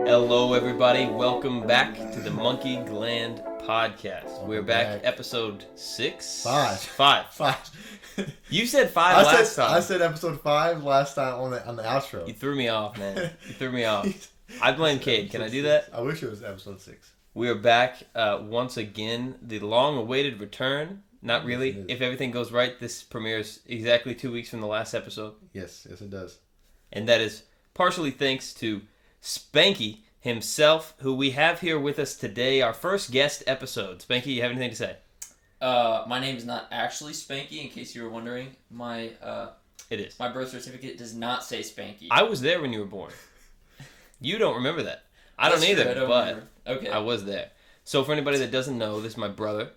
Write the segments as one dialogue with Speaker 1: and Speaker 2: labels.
Speaker 1: Hello, everybody. Welcome back to the Monkey Gland Podcast. We're back, episode 6?
Speaker 2: 5.
Speaker 1: 5. You said 5 last time.
Speaker 2: I said episode 5 last time on the outro.
Speaker 1: You threw me off, man. You threw me off. I blame Kade. Can I do that?
Speaker 2: I wish it was episode 6.
Speaker 1: We are back once again. The long-awaited return. Not really. If everything goes right, this premieres exactly 2 weeks from the last episode.
Speaker 2: Yes, it does.
Speaker 1: And that is partially thanks to Spanky himself, who we have here with us today, our first guest episode. Spanky, you have anything to say?
Speaker 3: My name is not actually Spanky, in case you were wondering.
Speaker 1: It is.
Speaker 3: My birth certificate does not say Spanky.
Speaker 1: I was there when you were born. You don't remember that. I
Speaker 3: That's
Speaker 1: don't either,
Speaker 3: true, I don't
Speaker 1: but
Speaker 3: remember. Okay.
Speaker 1: I was there. So for anybody that doesn't know, this is my brother.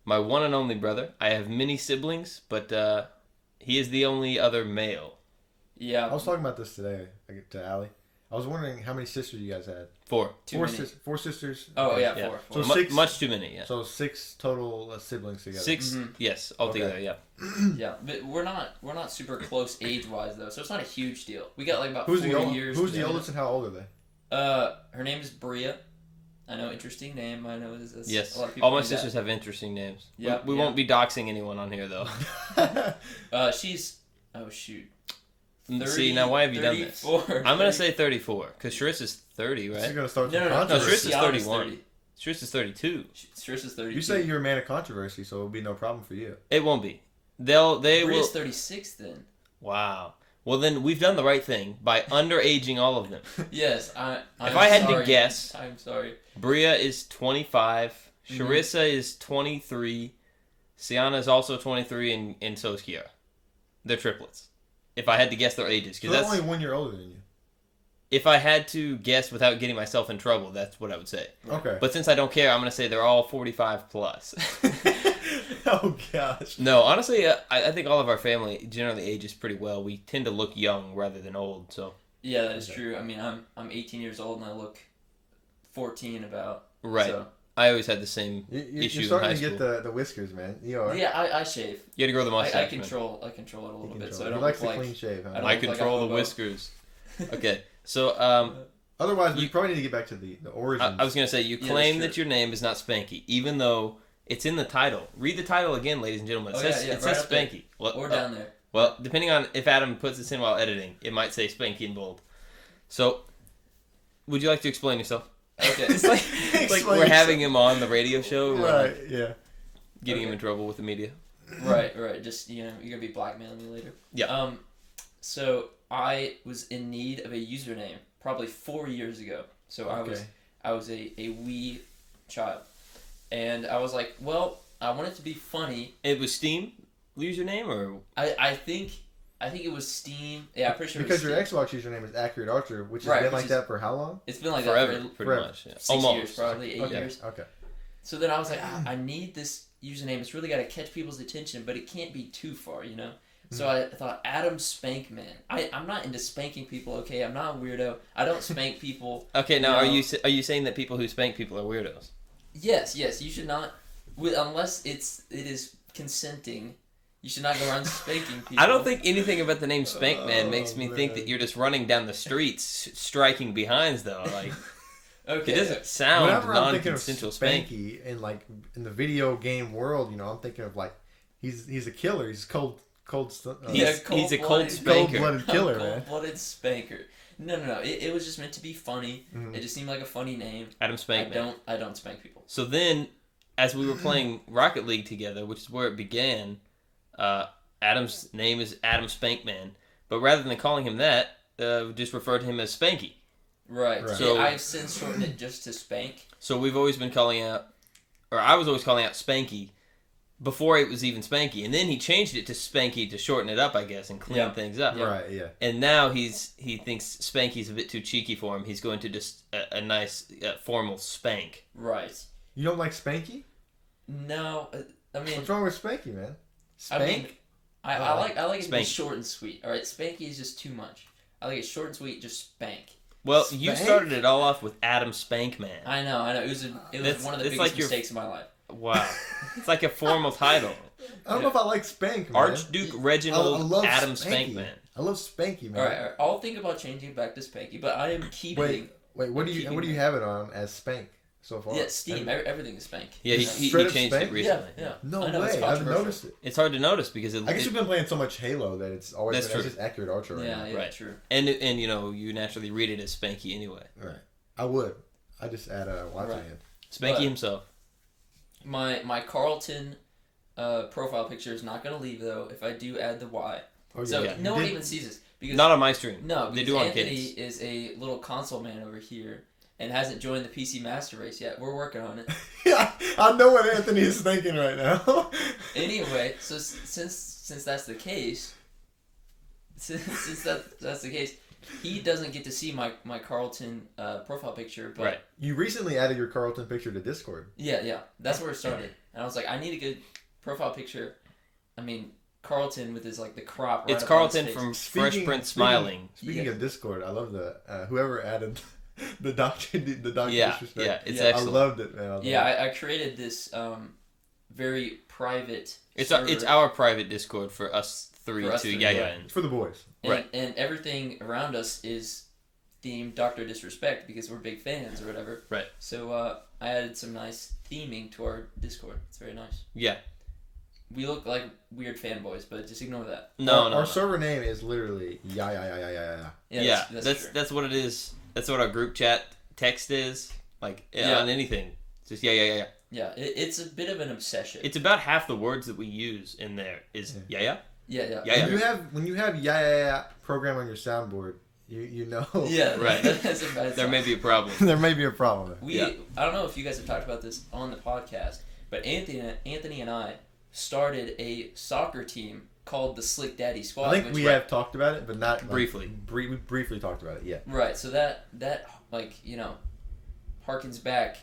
Speaker 1: My one and only brother. I have many siblings, but he is the only other male.
Speaker 3: Yeah.
Speaker 2: I was talking about this today to Allie. I was wondering how many sisters you guys had.
Speaker 1: 4.
Speaker 2: Four sisters?
Speaker 3: Oh,
Speaker 2: okay.
Speaker 3: yeah, 4.
Speaker 2: So 6,
Speaker 1: much too many, yeah.
Speaker 2: So 6 total siblings together.
Speaker 1: 6, yes, altogether,
Speaker 2: Okay.
Speaker 1: yeah.
Speaker 3: Yeah, but we're not super close age-wise, though, so it's not a huge deal. We got like about
Speaker 2: Who's
Speaker 3: 40
Speaker 2: the
Speaker 3: years.
Speaker 2: Who's the oldest and how old are they?
Speaker 3: Her name is Bria. I know, interesting name. I know this.
Speaker 1: Yes,
Speaker 3: a lot of people
Speaker 1: all my
Speaker 3: do
Speaker 1: sisters have interesting names.
Speaker 3: Yeah,
Speaker 1: we won't be doxing anyone on here, though.
Speaker 3: She's... Oh, shoot. 30,
Speaker 1: See, now why have you
Speaker 3: 34,
Speaker 1: done this? I'm going to say 34, because Sharissa's 30, right?
Speaker 2: You're going to start
Speaker 3: No,
Speaker 2: some
Speaker 3: no, no.
Speaker 1: No,
Speaker 2: controversy.
Speaker 1: Sharissa's
Speaker 3: Tiana's
Speaker 1: 31.
Speaker 3: 30.
Speaker 1: Sharissa's 32.
Speaker 3: Sharissa's 32.
Speaker 2: You say you're a man of controversy, so it'll be no problem for you.
Speaker 1: It won't be. They will...
Speaker 3: Bria's 36, then.
Speaker 1: Wow. Well, then we've done the right thing by underaging all of them.
Speaker 3: Yes,
Speaker 1: If I had to guess,
Speaker 3: I'm sorry.
Speaker 1: Bria is 25, Sharissa is 23, Sienna is also 23, and so is Kiara. They're triplets. If I had to guess their ages,
Speaker 2: So
Speaker 1: because
Speaker 2: they're
Speaker 1: that's
Speaker 2: only 1 year older than you.
Speaker 1: if I had to guess without getting myself in trouble, that's what I would say.
Speaker 2: Okay.
Speaker 1: But since I don't care, I'm going to say they're all 45 plus.
Speaker 2: Oh, gosh.
Speaker 1: No, honestly, I think all of our family generally ages pretty well. We tend to look young rather than old, so.
Speaker 3: Yeah, that is true. I mean, I'm 18 years old and I look 14 about.
Speaker 1: Right.
Speaker 3: So.
Speaker 1: I always had the same issue
Speaker 2: You're
Speaker 1: in high
Speaker 2: starting to
Speaker 1: school.
Speaker 2: get the whiskers, man. You are.
Speaker 3: Yeah, I shave.
Speaker 1: You had to grow the mustache,
Speaker 3: I
Speaker 1: man.
Speaker 3: control it a little bit, so I
Speaker 2: He
Speaker 3: don't
Speaker 2: likes
Speaker 3: look
Speaker 2: the
Speaker 3: like.
Speaker 2: clean shave, huh?
Speaker 3: I don't
Speaker 1: I
Speaker 3: look like
Speaker 1: control
Speaker 3: a
Speaker 1: the
Speaker 3: hobo.
Speaker 1: whiskers. Okay, so
Speaker 2: Otherwise, we probably need to get back to the origins.
Speaker 1: I was gonna say you
Speaker 3: Yeah,
Speaker 1: claim
Speaker 3: that's
Speaker 1: that your name is not Spanky, even though it's in the title. Read the title again, ladies and gentlemen. It says
Speaker 3: right
Speaker 1: says
Speaker 3: up there.
Speaker 1: Spanky. Well,
Speaker 3: Or down there.
Speaker 1: well, depending on if Adam puts this in while editing, it might say Spanky in bold. So, would you like to explain yourself?
Speaker 3: Okay.
Speaker 1: It's like
Speaker 2: Explain
Speaker 1: we're having him on the radio show, we're
Speaker 2: Right,
Speaker 1: like
Speaker 2: yeah.
Speaker 1: getting him
Speaker 3: Okay.
Speaker 1: in trouble with the media.
Speaker 3: Right. Just you're gonna be blackmailing me later.
Speaker 1: Yeah.
Speaker 3: So I was in need of a username probably 4 years ago. So I was a wee child, and I was like, well, I want it to be funny.
Speaker 1: It was Steam username, or
Speaker 3: I think it was Steam. Yeah, I'm pretty sure.
Speaker 2: Because
Speaker 3: it was
Speaker 2: your
Speaker 3: Steam.
Speaker 2: Xbox username is Accurate Archer, which has
Speaker 3: Right,
Speaker 2: been
Speaker 3: which
Speaker 2: like
Speaker 3: is-
Speaker 2: that for how long?
Speaker 3: It's been like
Speaker 1: forever,
Speaker 3: that for
Speaker 1: pretty
Speaker 2: forever.
Speaker 1: much. Yeah.
Speaker 3: 6
Speaker 1: Almost.
Speaker 3: years, probably 8
Speaker 2: Okay.
Speaker 3: years.
Speaker 2: Okay.
Speaker 3: So then I was like, I need this username. It's really got to catch people's attention, but it can't be too far, you know? So I thought, Adam Spankman. I'm not into spanking people, okay? I'm not a weirdo. I don't spank people.
Speaker 1: Okay, now
Speaker 3: No.
Speaker 1: are you saying that people who spank people are weirdos?
Speaker 3: Yes, you should not, unless it is consenting, you should not go around spanking people.
Speaker 1: I don't think anything about the name Spankman makes me think
Speaker 2: man.
Speaker 1: that you're just running down the streets striking behinds, though. Like,
Speaker 3: Okay.
Speaker 1: it doesn't sound
Speaker 2: Whenever I'm thinking of
Speaker 1: non-consensual spank.
Speaker 2: Spanky in in the video game world, I'm thinking of like he's a killer. He's cold.
Speaker 1: He's a cold spanker.
Speaker 2: Cold-blooded killer, man.
Speaker 3: Cold-blooded spanker. No. It was just meant to be funny.
Speaker 2: Mhm.
Speaker 3: It just seemed like a funny name.
Speaker 1: Adam Spankman.
Speaker 3: I don't spank people.
Speaker 1: So then, as we were playing Rocket League together, which is where it began, Adam's name is Adam Spankman. But rather than calling him that, we just referred to him as Spanky.
Speaker 3: Right.
Speaker 2: Right.
Speaker 1: So-
Speaker 3: I've since shortened it just to spank.
Speaker 1: So we've always been calling out, or I was always calling out Spanky before it was even Spanky. And then he changed it to Spanky to shorten it up, I guess, and clean
Speaker 3: Yeah.
Speaker 1: things up.
Speaker 3: Yeah.
Speaker 2: Right. Yeah.
Speaker 1: And now he thinks Spanky's a bit too cheeky for him. He's going to just a nice formal spank.
Speaker 3: Right.
Speaker 2: You don't like Spanky?
Speaker 3: No, I mean,
Speaker 2: What's wrong with Spanky, man?
Speaker 3: I mean, I like it to be
Speaker 1: Spank.
Speaker 3: short and sweet. All right, Spanky is just too much. I like it short and sweet. Just spank.
Speaker 1: Well, you
Speaker 2: Spank?
Speaker 1: started it all off with Adam Spankman.
Speaker 3: I know. It was
Speaker 1: That's-
Speaker 3: one of the
Speaker 1: it's
Speaker 3: biggest
Speaker 1: like your-
Speaker 3: mistakes of my life.
Speaker 1: Wow. It's like a formal title.
Speaker 2: I don't know if I like Spank, man.
Speaker 1: Archduke Reginald
Speaker 2: I love
Speaker 1: Adam
Speaker 2: Spanky.
Speaker 1: Spankman.
Speaker 2: I love Spanky, man.
Speaker 3: All right, I'll think about changing it back to Spanky, but I am keeping.
Speaker 2: Wait, Wait, what do you have it on as Spank so far?
Speaker 3: Yeah, Steam. Everything is Spank.
Speaker 1: Yeah, he
Speaker 2: Straight up
Speaker 1: changed
Speaker 2: Spank?
Speaker 1: it recently.
Speaker 3: Yeah.
Speaker 2: No
Speaker 3: I know, it's
Speaker 2: way. I haven't
Speaker 3: controversial.
Speaker 2: noticed it.
Speaker 1: It's hard to notice because
Speaker 2: I guess you've been playing so much Halo that it's always
Speaker 1: That's
Speaker 2: been,
Speaker 1: true.
Speaker 2: it's just accurate ultra right now.
Speaker 3: Yeah,
Speaker 1: Right.
Speaker 3: true.
Speaker 1: and you know you naturally read it as Spanky anyway.
Speaker 2: Right. I would. I just add a Y to
Speaker 3: Right.
Speaker 2: the end.
Speaker 1: Spanky
Speaker 3: But-
Speaker 1: himself.
Speaker 3: My Carlton profile picture is not going to leave, though, if I do add the Y.
Speaker 2: Oh,
Speaker 3: So
Speaker 1: Yeah.
Speaker 3: no one even sees this. Because
Speaker 1: Not on my stream.
Speaker 3: No,
Speaker 1: They
Speaker 3: because
Speaker 1: do on
Speaker 3: Anthony
Speaker 1: Kate's.
Speaker 3: is a little console man over here and hasn't joined the PC Master Race yet. We're working on it.
Speaker 2: Yeah, I know what Anthony is thinking right now.
Speaker 3: Anyway, so since that's the case, since that's the case, he doesn't get to see my Carlton profile picture. But
Speaker 1: Right.
Speaker 2: You recently added your Carlton picture to Discord.
Speaker 3: yeah, that's where it started. And I was like, I need a good profile picture. I mean, Carlton with his like the crop. Right
Speaker 1: It's
Speaker 3: up on his
Speaker 1: Carlton
Speaker 3: face.
Speaker 1: from Fresh Prince Smiling.
Speaker 2: Speaking
Speaker 3: Yeah.
Speaker 2: of Discord, I love the whoever added the doctor
Speaker 1: Yeah,
Speaker 2: disrespect.
Speaker 1: yeah, it's
Speaker 3: Yeah.
Speaker 1: excellent.
Speaker 2: I loved it, man. I loved
Speaker 3: Yeah,
Speaker 2: it.
Speaker 3: I created this very private.
Speaker 1: It's
Speaker 3: server.
Speaker 1: our private Discord for us three
Speaker 3: For us
Speaker 1: to
Speaker 3: three,
Speaker 1: yeah.
Speaker 2: It's for the boys.
Speaker 3: And,
Speaker 1: Right.
Speaker 3: and everything around us is themed Dr. Disrespect because we're big fans or whatever.
Speaker 1: Right.
Speaker 3: So I added some nice theming to our Discord. It's very nice.
Speaker 1: Yeah.
Speaker 3: We look like weird fanboys, but just ignore that.
Speaker 2: Our server name is literally yeah.
Speaker 1: Yeah,
Speaker 3: that's true.
Speaker 1: that's what it is. That's what our group chat text is. Like
Speaker 3: Yeah.
Speaker 1: on anything. Just yeah.
Speaker 3: Yeah, it's a bit of an obsession.
Speaker 1: It's about half the words that we use in there is yeah.
Speaker 3: Yeah.
Speaker 1: Yeah.
Speaker 2: When you have yeah program on your soundboard, you know.
Speaker 3: Yeah,
Speaker 1: Right.
Speaker 3: That's a bad
Speaker 1: There
Speaker 3: sign.
Speaker 1: may be a problem.
Speaker 2: there may be a problem.
Speaker 1: Yeah.
Speaker 3: I don't know if you guys have talked about this on the podcast, but Anthony and I started a soccer team called the Slick Daddy Squad.
Speaker 2: I think
Speaker 3: which
Speaker 2: we have talked about it, but not like,
Speaker 1: Briefly.
Speaker 2: We briefly talked about it. Yeah.
Speaker 3: Right, so that like harkens back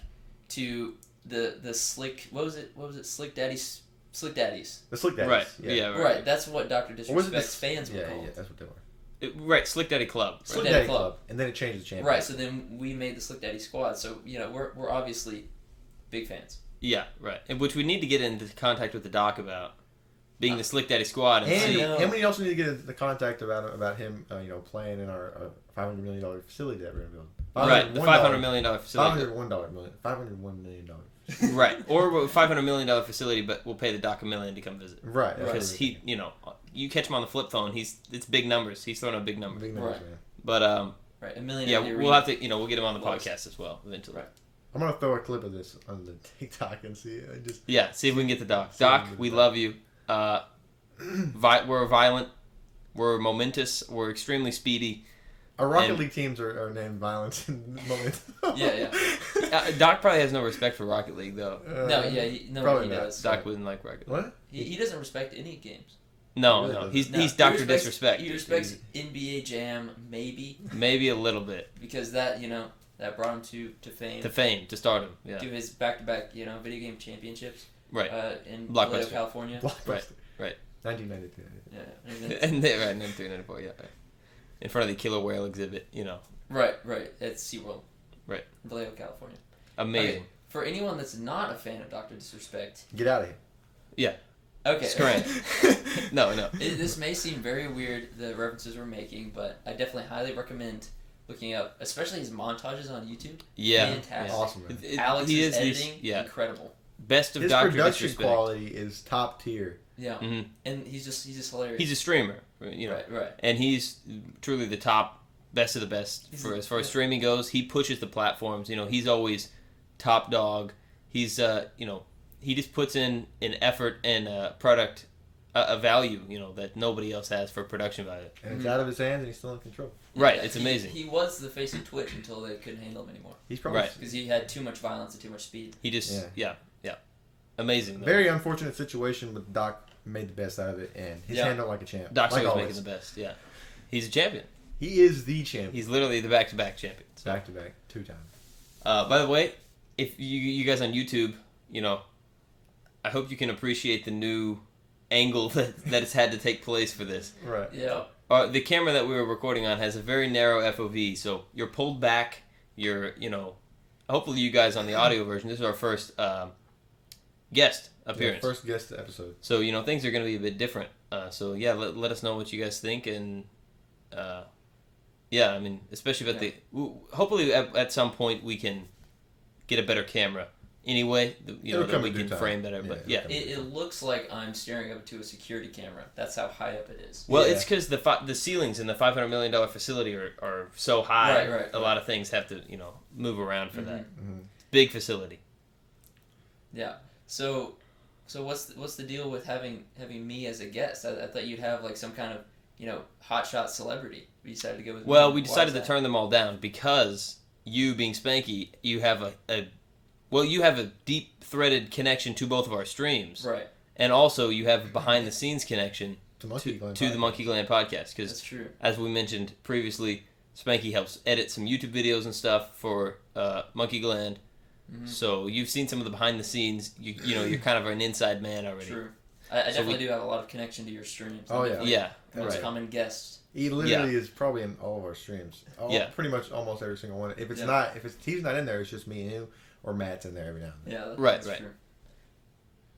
Speaker 3: to the slick. What was it? Slick Daddies.
Speaker 2: The Slick Daddies.
Speaker 1: Right.
Speaker 2: Yeah.
Speaker 1: Yeah.
Speaker 3: Right. That's what Dr.
Speaker 2: Or was it
Speaker 3: Disrespect's fans were
Speaker 2: Yeah,
Speaker 3: called.
Speaker 2: yeah, that's what they were.
Speaker 1: Right. Slick Daddy Club.
Speaker 2: Slick
Speaker 3: Daddy
Speaker 2: Daddy
Speaker 3: Club.
Speaker 2: Club, and then it changed the champion.
Speaker 3: Right. So then we made the Slick Daddy Squad. So we're obviously big fans.
Speaker 1: Yeah. Right. And which we need to get into contact with the doc about being the Slick Daddy Squad and see.
Speaker 2: And we also need to get the contact about him, playing in our $500 million facility that we're gonna build.
Speaker 1: Right. The $500 million facility.
Speaker 2: $501 million.
Speaker 1: Right. Or $500 million facility, but we'll pay the doc $1 million to come visit.
Speaker 2: Right.
Speaker 1: Because he, you catch him on the flip phone. It's big numbers. He's throwing out big numbers.
Speaker 2: Big numbers,
Speaker 3: Right.
Speaker 2: man.
Speaker 1: But
Speaker 3: Right. $1 million.
Speaker 1: yeah,
Speaker 3: in the
Speaker 1: we'll
Speaker 3: arena.
Speaker 1: have to, we'll get him on the
Speaker 3: Close.
Speaker 1: podcast as well eventually.
Speaker 3: Right.
Speaker 2: I'm gonna throw a clip of this on the TikTok and see.
Speaker 1: Yeah. See if we can get the doc.
Speaker 2: See if we
Speaker 1: Doc,
Speaker 2: can get
Speaker 1: we
Speaker 2: the
Speaker 1: love you. We're violent. We're momentous. We're extremely speedy.
Speaker 2: Our Rocket
Speaker 1: And-
Speaker 2: League teams are named Violence and Moment.
Speaker 3: Yeah.
Speaker 1: Doc probably has no respect for Rocket League though.
Speaker 3: No. Yeah. He
Speaker 2: probably not.
Speaker 3: does.
Speaker 1: Doc wouldn't like Rocket League.
Speaker 2: What?
Speaker 3: He doesn't respect any games.
Speaker 1: No,
Speaker 2: Really
Speaker 1: no.
Speaker 2: doesn't.
Speaker 1: He's
Speaker 3: No,
Speaker 1: he's
Speaker 3: he
Speaker 1: Dr.
Speaker 3: respects-
Speaker 1: Disrespect.
Speaker 3: He respects NBA Jam maybe
Speaker 1: Maybe a little bit
Speaker 3: because that that brought him to fame.
Speaker 1: to fame to stardom. Yeah.
Speaker 3: To his back-to-back video game championships.
Speaker 1: Right.
Speaker 3: In
Speaker 1: Blockbuster.
Speaker 3: Vallejo, California.
Speaker 2: Blockbuster.
Speaker 1: Right.
Speaker 2: 1992.
Speaker 3: Yeah.
Speaker 1: And they right in 394. Yeah. Right. In front of the killer whale exhibit.
Speaker 3: Right. At SeaWorld.
Speaker 1: Right.
Speaker 3: Vallejo, California.
Speaker 1: Amazing.
Speaker 3: Okay, for anyone that's not a fan of Dr. Disrespect.
Speaker 2: Get out of here.
Speaker 1: Yeah.
Speaker 3: Okay.
Speaker 1: Scram. No.
Speaker 3: This may seem very weird, the references we're making, but I definitely highly recommend looking up, especially his montages on YouTube.
Speaker 1: Yeah.
Speaker 3: Fantastic.
Speaker 2: Awesome, man.
Speaker 3: Alex's
Speaker 1: he is
Speaker 3: editing,
Speaker 1: yeah.
Speaker 3: incredible.
Speaker 1: Best of
Speaker 2: His
Speaker 1: Dr.
Speaker 2: production
Speaker 1: Disrespect.
Speaker 2: quality is top tier.
Speaker 3: Yeah.
Speaker 1: Mm-hmm.
Speaker 3: And he's just hilarious.
Speaker 1: He's a streamer.
Speaker 3: Right.
Speaker 1: And he's truly the top, best of the best as far as streaming goes. He pushes the platforms. He's always top dog. He's he just puts in an effort and a product, a value that nobody else has for production value.
Speaker 2: And it's out of his hands and he's still in control.
Speaker 1: Right,
Speaker 3: Yeah,
Speaker 1: it's amazing.
Speaker 3: He was the face of Twitch until they couldn't handle him anymore.
Speaker 2: He's probably
Speaker 1: Right.
Speaker 3: Because he had too much violence and too much speed.
Speaker 1: He just yeah. Amazing. Though.
Speaker 2: very unfortunate situation, but Doc made the best out of it and he's handled like a champ.
Speaker 1: Doc's
Speaker 2: like
Speaker 1: always making the best. Yeah, he's a champion.
Speaker 2: He is the champion.
Speaker 1: He's literally the back-to-back champion. So.
Speaker 2: Back to back, 2 times.
Speaker 1: By the way, if you guys on YouTube, I hope you can appreciate the new angle that has had to take place for this.
Speaker 2: Right.
Speaker 3: Yeah.
Speaker 1: The camera that we were recording on has a very narrow FOV, so you're pulled back. You're, hopefully you guys on the audio version, this is our first guest appearance.
Speaker 2: Yeah, first guest episode.
Speaker 1: So, things are going to be a bit different. So, yeah, let us know what you guys think, and Yeah, I mean, especially at hopefully at some point we can get a better camera. Anyway, that we can frame better. But
Speaker 3: it looks like I'm staring up to a security camera. That's how high up it is.
Speaker 1: Well, it's because the ceilings in the $500 million facility are so high.
Speaker 3: Right.
Speaker 1: A lot of things have to move around for that.
Speaker 2: Mm-hmm.
Speaker 1: Big facility.
Speaker 3: Yeah. So what's the deal with having me as a guest? I thought you'd have like some kind of hotshot celebrity. We decided to go with.
Speaker 1: Well, we decided to turn them all down because you being Spanky, you have you have a deep-threaded connection to both of our streams.
Speaker 3: Right.
Speaker 1: And also, you have a behind-the-scenes connection to the Monkey Gland podcast.
Speaker 3: That's true.
Speaker 1: As we mentioned previously, Spanky helps edit some YouTube videos and stuff for Monkey Gland. Mm-hmm. So you've seen some of the behind-the-scenes. You're kind of an inside man already.
Speaker 3: True. I definitely do have a lot of connection to your streams.
Speaker 2: Oh, yeah.
Speaker 1: Yeah.
Speaker 3: Most common guests.
Speaker 2: He literally is probably in all of our streams. Pretty much almost every single one. If he's not in there, it's just me and you. Or Matt's in there every now and then.
Speaker 3: Yeah, that's
Speaker 1: right.
Speaker 3: True.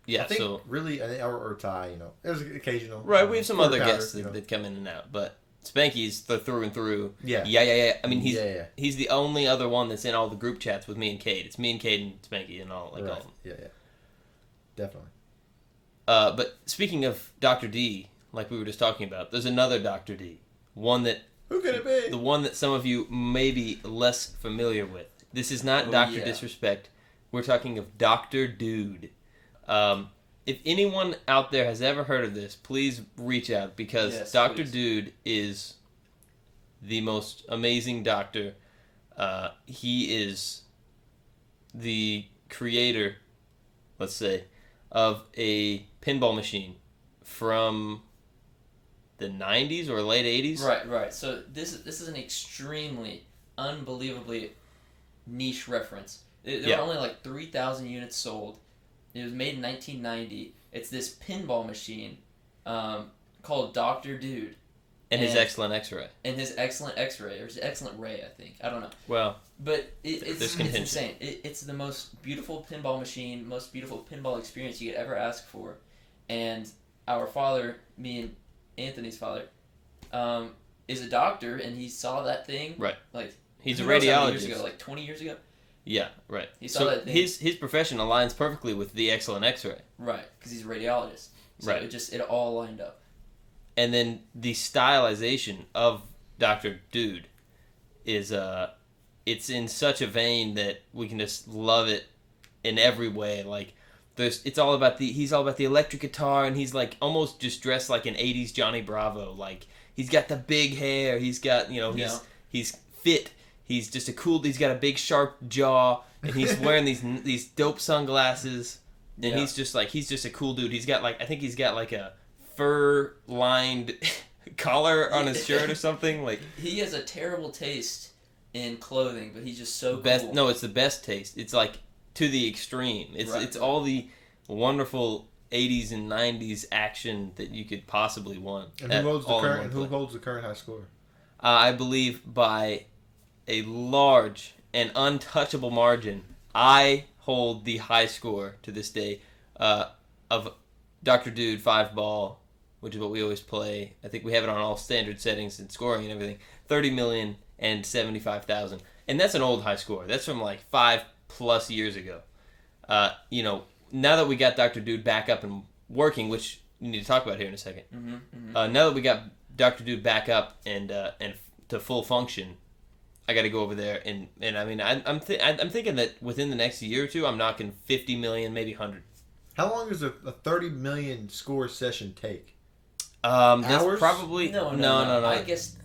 Speaker 1: Yeah,
Speaker 2: I think really, or Ty, there's occasional.
Speaker 1: Right, we have some other guests that come in and out, but Spanky's the through and through.
Speaker 2: Yeah.
Speaker 1: I mean, he's the only other one that's in all the group chats with me and Kade. It's me and Kade and Spanky and all, all of them.
Speaker 2: Yeah. Definitely.
Speaker 1: But speaking of Dr. D, like we were just talking about, there's another Dr. D. One that...
Speaker 2: Who could it be?
Speaker 1: The one that some of you may be less familiar with. This is not Dr. Disrespect. We're talking of Dr. Dude. If anyone out there has ever heard of this, please reach out because Dr. Dude is the most amazing doctor. He is the creator, let's say, of a pinball machine from the 90s or late 80s.
Speaker 3: Right. So this is an extremely, unbelievably niche reference. There were only like 3,000 units sold. It was made in 1990. It's this pinball machine called Dr. Dude.
Speaker 1: And his excellent X-ray. And
Speaker 3: his excellent X-ray, or his excellent ray, I think. I don't know.
Speaker 1: Well,
Speaker 3: but it's insane. It's the most beautiful pinball machine, most beautiful pinball experience you could ever ask for. And our father, me and Anthony's father, is a doctor, and he saw that thing.
Speaker 1: Right.
Speaker 3: Like,
Speaker 1: he's a radiologist.
Speaker 3: Years ago, like 20 years ago.
Speaker 1: Yeah, right.
Speaker 3: He saw that thing.
Speaker 1: His profession aligns perfectly with the excellent X-ray.
Speaker 3: Right, because he's a radiologist. So
Speaker 1: right.
Speaker 3: It all lined up.
Speaker 1: And then the stylization of Dr. Dude is it's in such a vein that we can just love it in every way. Like he's all about the electric guitar, and he's like almost just dressed like an 80s Johnny Bravo. Like he's got the big hair, he's got he's fit. He's just he's got a big sharp jaw, and he's wearing these dope sunglasses, and he's just a cool dude. I think he's got like a fur lined collar on his shirt or something. Like
Speaker 3: he has a terrible taste in clothing, but he's just so
Speaker 1: cool.
Speaker 3: No,
Speaker 1: it's the best taste. It's like to the extreme. It's all the wonderful 80s and 90s action that you could possibly want.
Speaker 2: And who holds the current high score?
Speaker 1: I believe by a large and untouchable margin, I hold the high score to this day of Dr. Dude 5-ball, which is what we always play. I think we have it on all standard settings and scoring and everything. 30,075,000, and that's an old high score. That's from like 5+ years ago. Now that we got Dr. Dude back up and working, which we need to talk about here in a second. Now that we got Dr. Dude back up and to full function, I got to go over there and I mean I'm thinking that within the next year or two I'm knocking 50 million, maybe 100.
Speaker 2: How long does a 30 million score session take?
Speaker 1: That's
Speaker 2: hours?
Speaker 1: Probably no.
Speaker 3: I guess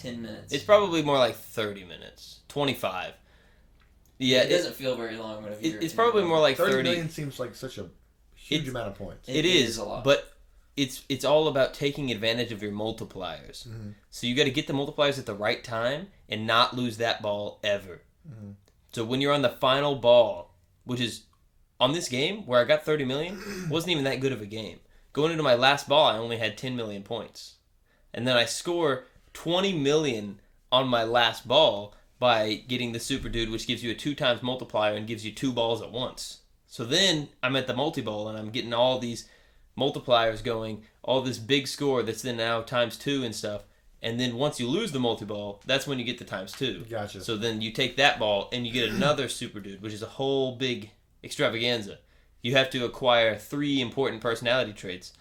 Speaker 3: 10 minutes.
Speaker 1: It's probably more like 30 minutes, 25. Yeah,
Speaker 3: it doesn't feel very long.
Speaker 1: It's probably more like 30
Speaker 2: million seems like such a huge amount of points.
Speaker 1: It is a lot, but it's all about taking advantage of your multipliers. Mm-hmm. So you got to get the multipliers at the right time and not lose that ball ever. Mm-hmm. So when you're on the final ball, which is on this game where I got 30 million, wasn't even that good of a game. Going into my last ball, I only had 10 million points. And then I score 20 million on my last ball by getting the Super Dude, which gives you a 2x multiplier and gives you 2 balls at once. So then I'm at the multi-ball and I'm getting all these multipliers going, all this big score that's then now times 2 and stuff. And then once you lose the multi-ball, that's when you get the ×2.
Speaker 2: Gotcha.
Speaker 1: So then you take that ball and you get another Super Dude, which is a whole big extravaganza. You have to acquire 3 important personality traits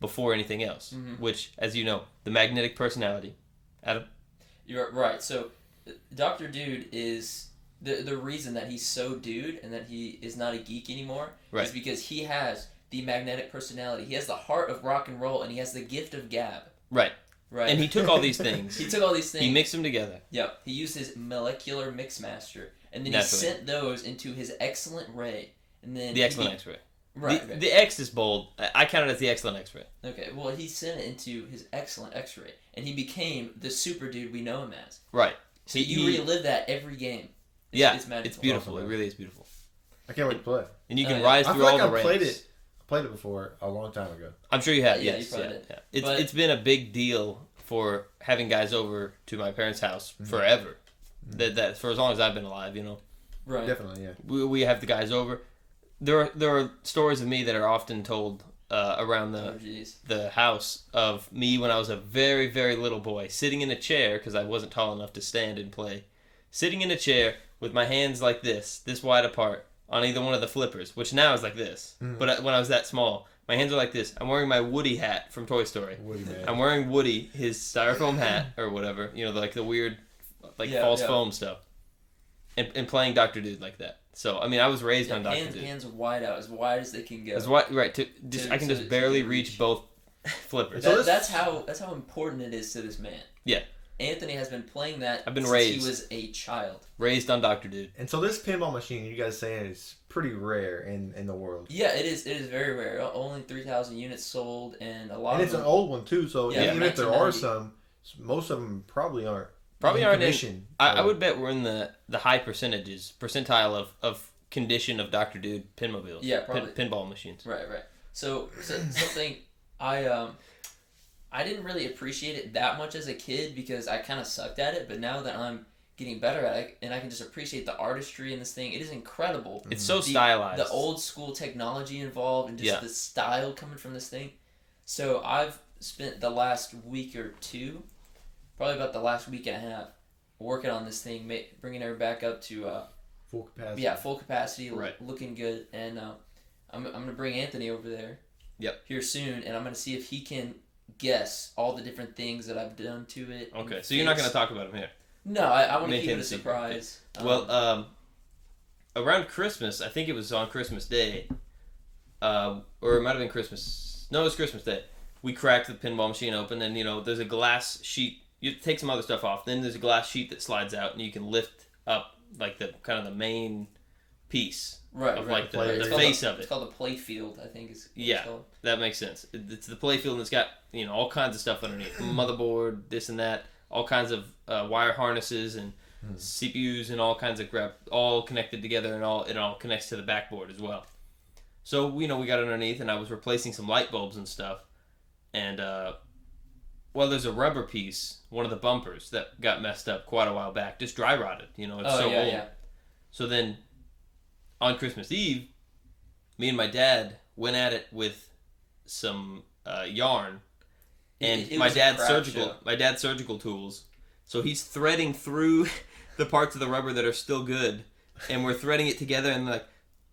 Speaker 1: before anything else, which, as you know, the magnetic personality. Adam?
Speaker 3: You're right. So Dr. Dude is the reason that he's so dude and that he is not a geek anymore is because he has the magnetic personality. He has the heart of rock and roll, and he has the gift of gab.
Speaker 1: Right.
Speaker 3: Right.
Speaker 1: And he took all these things.
Speaker 3: He
Speaker 1: mixed them together.
Speaker 3: Yep. He used his molecular mix master, and then he sent those into his excellent ray. And then
Speaker 1: the excellent X-ray.
Speaker 3: Right.
Speaker 1: The X is bold. I count it as the excellent X-ray.
Speaker 3: Okay. Well, he sent it into his excellent X-ray, and he became the super dude we know him as.
Speaker 1: Right.
Speaker 3: So you relive that every game.
Speaker 1: It's beautiful. Awesome. It really is beautiful.
Speaker 2: I can't wait to play.
Speaker 1: And you can rise through all the ranks.
Speaker 2: I played it before a long time ago.
Speaker 1: I'm sure you have.
Speaker 3: Yeah,
Speaker 1: yes.
Speaker 3: You probably did.
Speaker 1: Yeah. It's been a big deal for having guys over to my parents' house forever. That for as long as I've been alive, you know.
Speaker 3: Right.
Speaker 2: Definitely, yeah.
Speaker 1: We have the guys over. There are stories of me that are often told around the house of me when I was a very, very little boy, sitting in a chair because I wasn't tall enough to stand and play. Sitting in a chair with my hands like this wide apart on either one of the flippers, which now is like this. But when I was that small, my hands are like this. I'm wearing my Woody hat from Toy Story.
Speaker 2: Woody man.
Speaker 1: I'm wearing Woody, his styrofoam hat or whatever, you know, like the weird, false foam stuff, and playing Dr. Dude like that. So I mean, I was raised on Dr. Dude.
Speaker 3: Hands wide out, as wide as they can go.
Speaker 1: As wide, right? I can just barely reach both flippers.
Speaker 3: That's how important it is to this man.
Speaker 1: Yeah.
Speaker 3: Anthony has been playing that
Speaker 1: since
Speaker 3: he was a child.
Speaker 1: Raised on Dr. Dude.
Speaker 2: And so this pinball machine, you guys saying, is pretty rare in the world.
Speaker 3: Yeah, it is. It is very rare. Only 3,000 units sold, and a lot.
Speaker 2: And it's an old one too. So even if there are some, most of them probably aren't.
Speaker 1: Probably aren't in
Speaker 2: condition.
Speaker 1: I would bet we're in the high percentile of condition of Dr. Dude pinmobiles.
Speaker 3: Yeah, probably.
Speaker 1: Pinball machines.
Speaker 3: Right. So something I didn't really appreciate it that much as a kid because I kind of sucked at it, but now that I'm getting better at it and I can just appreciate the artistry in this thing, it is incredible.
Speaker 1: It's so stylized.
Speaker 3: The old school technology involved and just the style coming from this thing. So I've spent the last week or two, probably about the last week and a half, working on this thing, bringing her back up to
Speaker 2: full capacity.
Speaker 3: Yeah, full capacity,
Speaker 1: right.
Speaker 3: Looking good. And I'm going to bring Anthony over there here soon, and I'm going to see if he can guess all the different things that I've done to it.
Speaker 1: Okay, so you're not going to talk about them here?
Speaker 3: No, I want to keep it a surprise.
Speaker 1: Okay. Well, around Christmas, I think it was on Christmas Day, or it might have been Christmas. No, it was Christmas Day. We cracked the pinball machine open, and there's a glass sheet. You take some other stuff off. Then there's a glass sheet that slides out, and you can lift up like the kind of the main piece of like the face of it.
Speaker 3: It's called the play field, I think is.
Speaker 1: Called. That makes sense. It's the play field, and it's got all kinds of stuff underneath, motherboard, this and that, all kinds of wire harnesses and CPUs and all kinds of crap, all connected together, and it all connects to the backboard as well. So we got underneath, and I was replacing some light bulbs and stuff, and there's a rubber piece, one of the bumpers that got messed up quite a while back, just dry rotted. It's so old. Yeah. So then, on Christmas Eve, me and my dad went at it with some yarn, and my dad's surgical tools. So he's threading through the parts of the rubber that are still good, and we're threading it together, and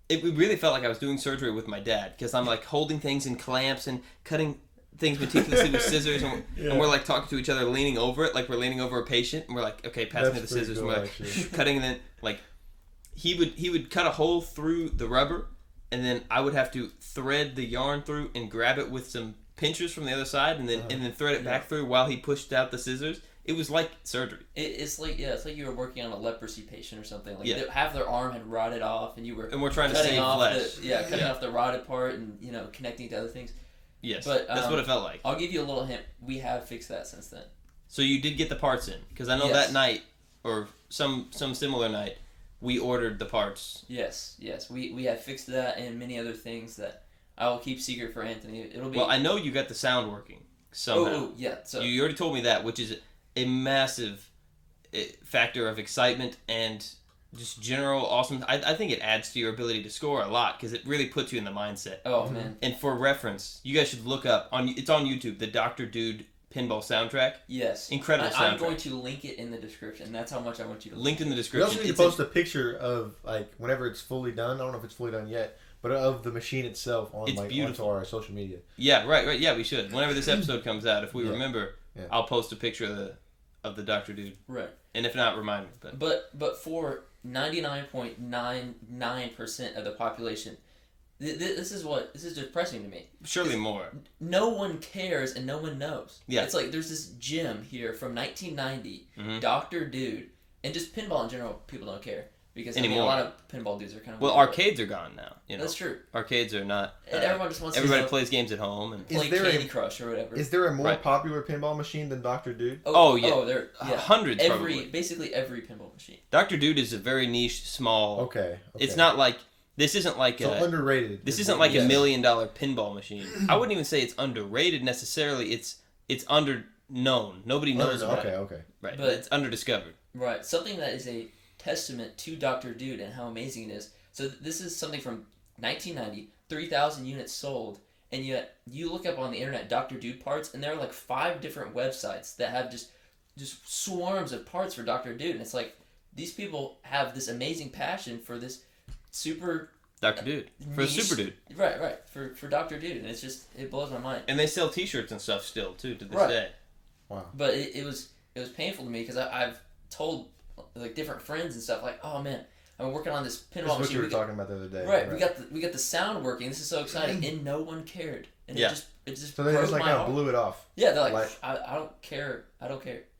Speaker 1: it really felt like I was doing surgery with my dad because I'm like holding things in clamps and cutting things meticulously with scissors, and we're like talking to each other, leaning over it like we're leaning over a patient, and we're like, okay, pass me the scissors, and we're like cutting, and then like he would cut a hole through the rubber, and then I would have to thread the yarn through and grab it with some pinchers from the other side, and then thread it back through while he pushed out the scissors. It was like surgery. It's like
Speaker 3: you were working on a leprosy patient or something. Like half their arm had rotted off, and
Speaker 1: we're trying to save flesh.
Speaker 3: Cutting off the rotted part and connecting to other things.
Speaker 1: Yes, but that's what it felt like.
Speaker 3: I'll give you a little hint. We have fixed that since then.
Speaker 1: So you did get the parts in, because I know that night or some similar night, we ordered the parts.
Speaker 3: Yes. We have fixed that and many other things that I will keep secret for Anthony. It'll be.
Speaker 1: Well, I know you got the sound working somehow.
Speaker 3: Oh yeah. So
Speaker 1: you already told me that, which is a massive factor of excitement and just general awesome. I think it adds to your ability to score a lot because it really puts you in the mindset.
Speaker 3: Oh man!
Speaker 1: And for reference, you guys should look up it's on YouTube, the Dr. Dude pinball soundtrack.
Speaker 3: Yes.
Speaker 1: Incredible soundtrack.
Speaker 3: I'm going to link it in the description. That's how much I want you to
Speaker 1: link in the
Speaker 2: We
Speaker 1: description.
Speaker 2: also need to post a picture of like whenever it's fully done. I don't know if it's fully done yet, but of the machine itself on onto our social media.
Speaker 1: Yeah, right. Yeah, we should. Whenever this episode comes out, if we remember, I'll post a picture of the Dr. Dude.
Speaker 3: Right.
Speaker 1: And if not, remind me.
Speaker 3: But for 99.99% of the population, this is depressing to me.
Speaker 1: Surely more.
Speaker 3: No one cares and no one knows.
Speaker 1: Yeah.
Speaker 3: It's like there's this gym here from 1990, Dr. Dude, and just pinball in general. People don't care because a lot of pinball dudes are kind of
Speaker 1: arcades are gone now.
Speaker 3: That's true.
Speaker 1: Arcades are not.
Speaker 3: And everyone just wants.
Speaker 1: Everybody plays games at home and
Speaker 3: play Candy Crush or whatever.
Speaker 2: Is there a more popular pinball machine than Dr. Dude?
Speaker 3: There
Speaker 1: hundreds. Probably.
Speaker 3: Basically every pinball machine.
Speaker 1: Dr. Dude is a very niche, small.
Speaker 2: Okay.
Speaker 1: It's not like. This isn't like
Speaker 2: underrated.
Speaker 1: This isn't like $1 million pinball machine. I wouldn't even say it's underrated necessarily. It's underknown. Nobody knows about it.
Speaker 2: Okay.
Speaker 1: Right. But it's underdiscovered.
Speaker 3: Right. Something that is a testament to Dr. Dude and how amazing it is. So this is something from 1990, 3,000 units sold, and yet you look up on the internet Dr. Dude parts, and there are like 5 different websites that have just swarms of parts for Dr. Dude, and it's like these people have this amazing passion for this super
Speaker 1: Dr. Dude for
Speaker 3: niche,
Speaker 1: Super Dude,
Speaker 3: right for Dr. Dude, and it blows my mind.
Speaker 1: And they sell T-shirts and stuff still too to this day.
Speaker 2: Wow!
Speaker 3: But it was painful to me because I've told like different friends and stuff like, oh man, I'm working on this pinball machine.
Speaker 2: What you were talking about the other day.
Speaker 3: Right, we got the sound working. This is so exciting, and no one cared. And it just
Speaker 2: so they just like kind of blew it off.
Speaker 3: Yeah, they're like I don't care, and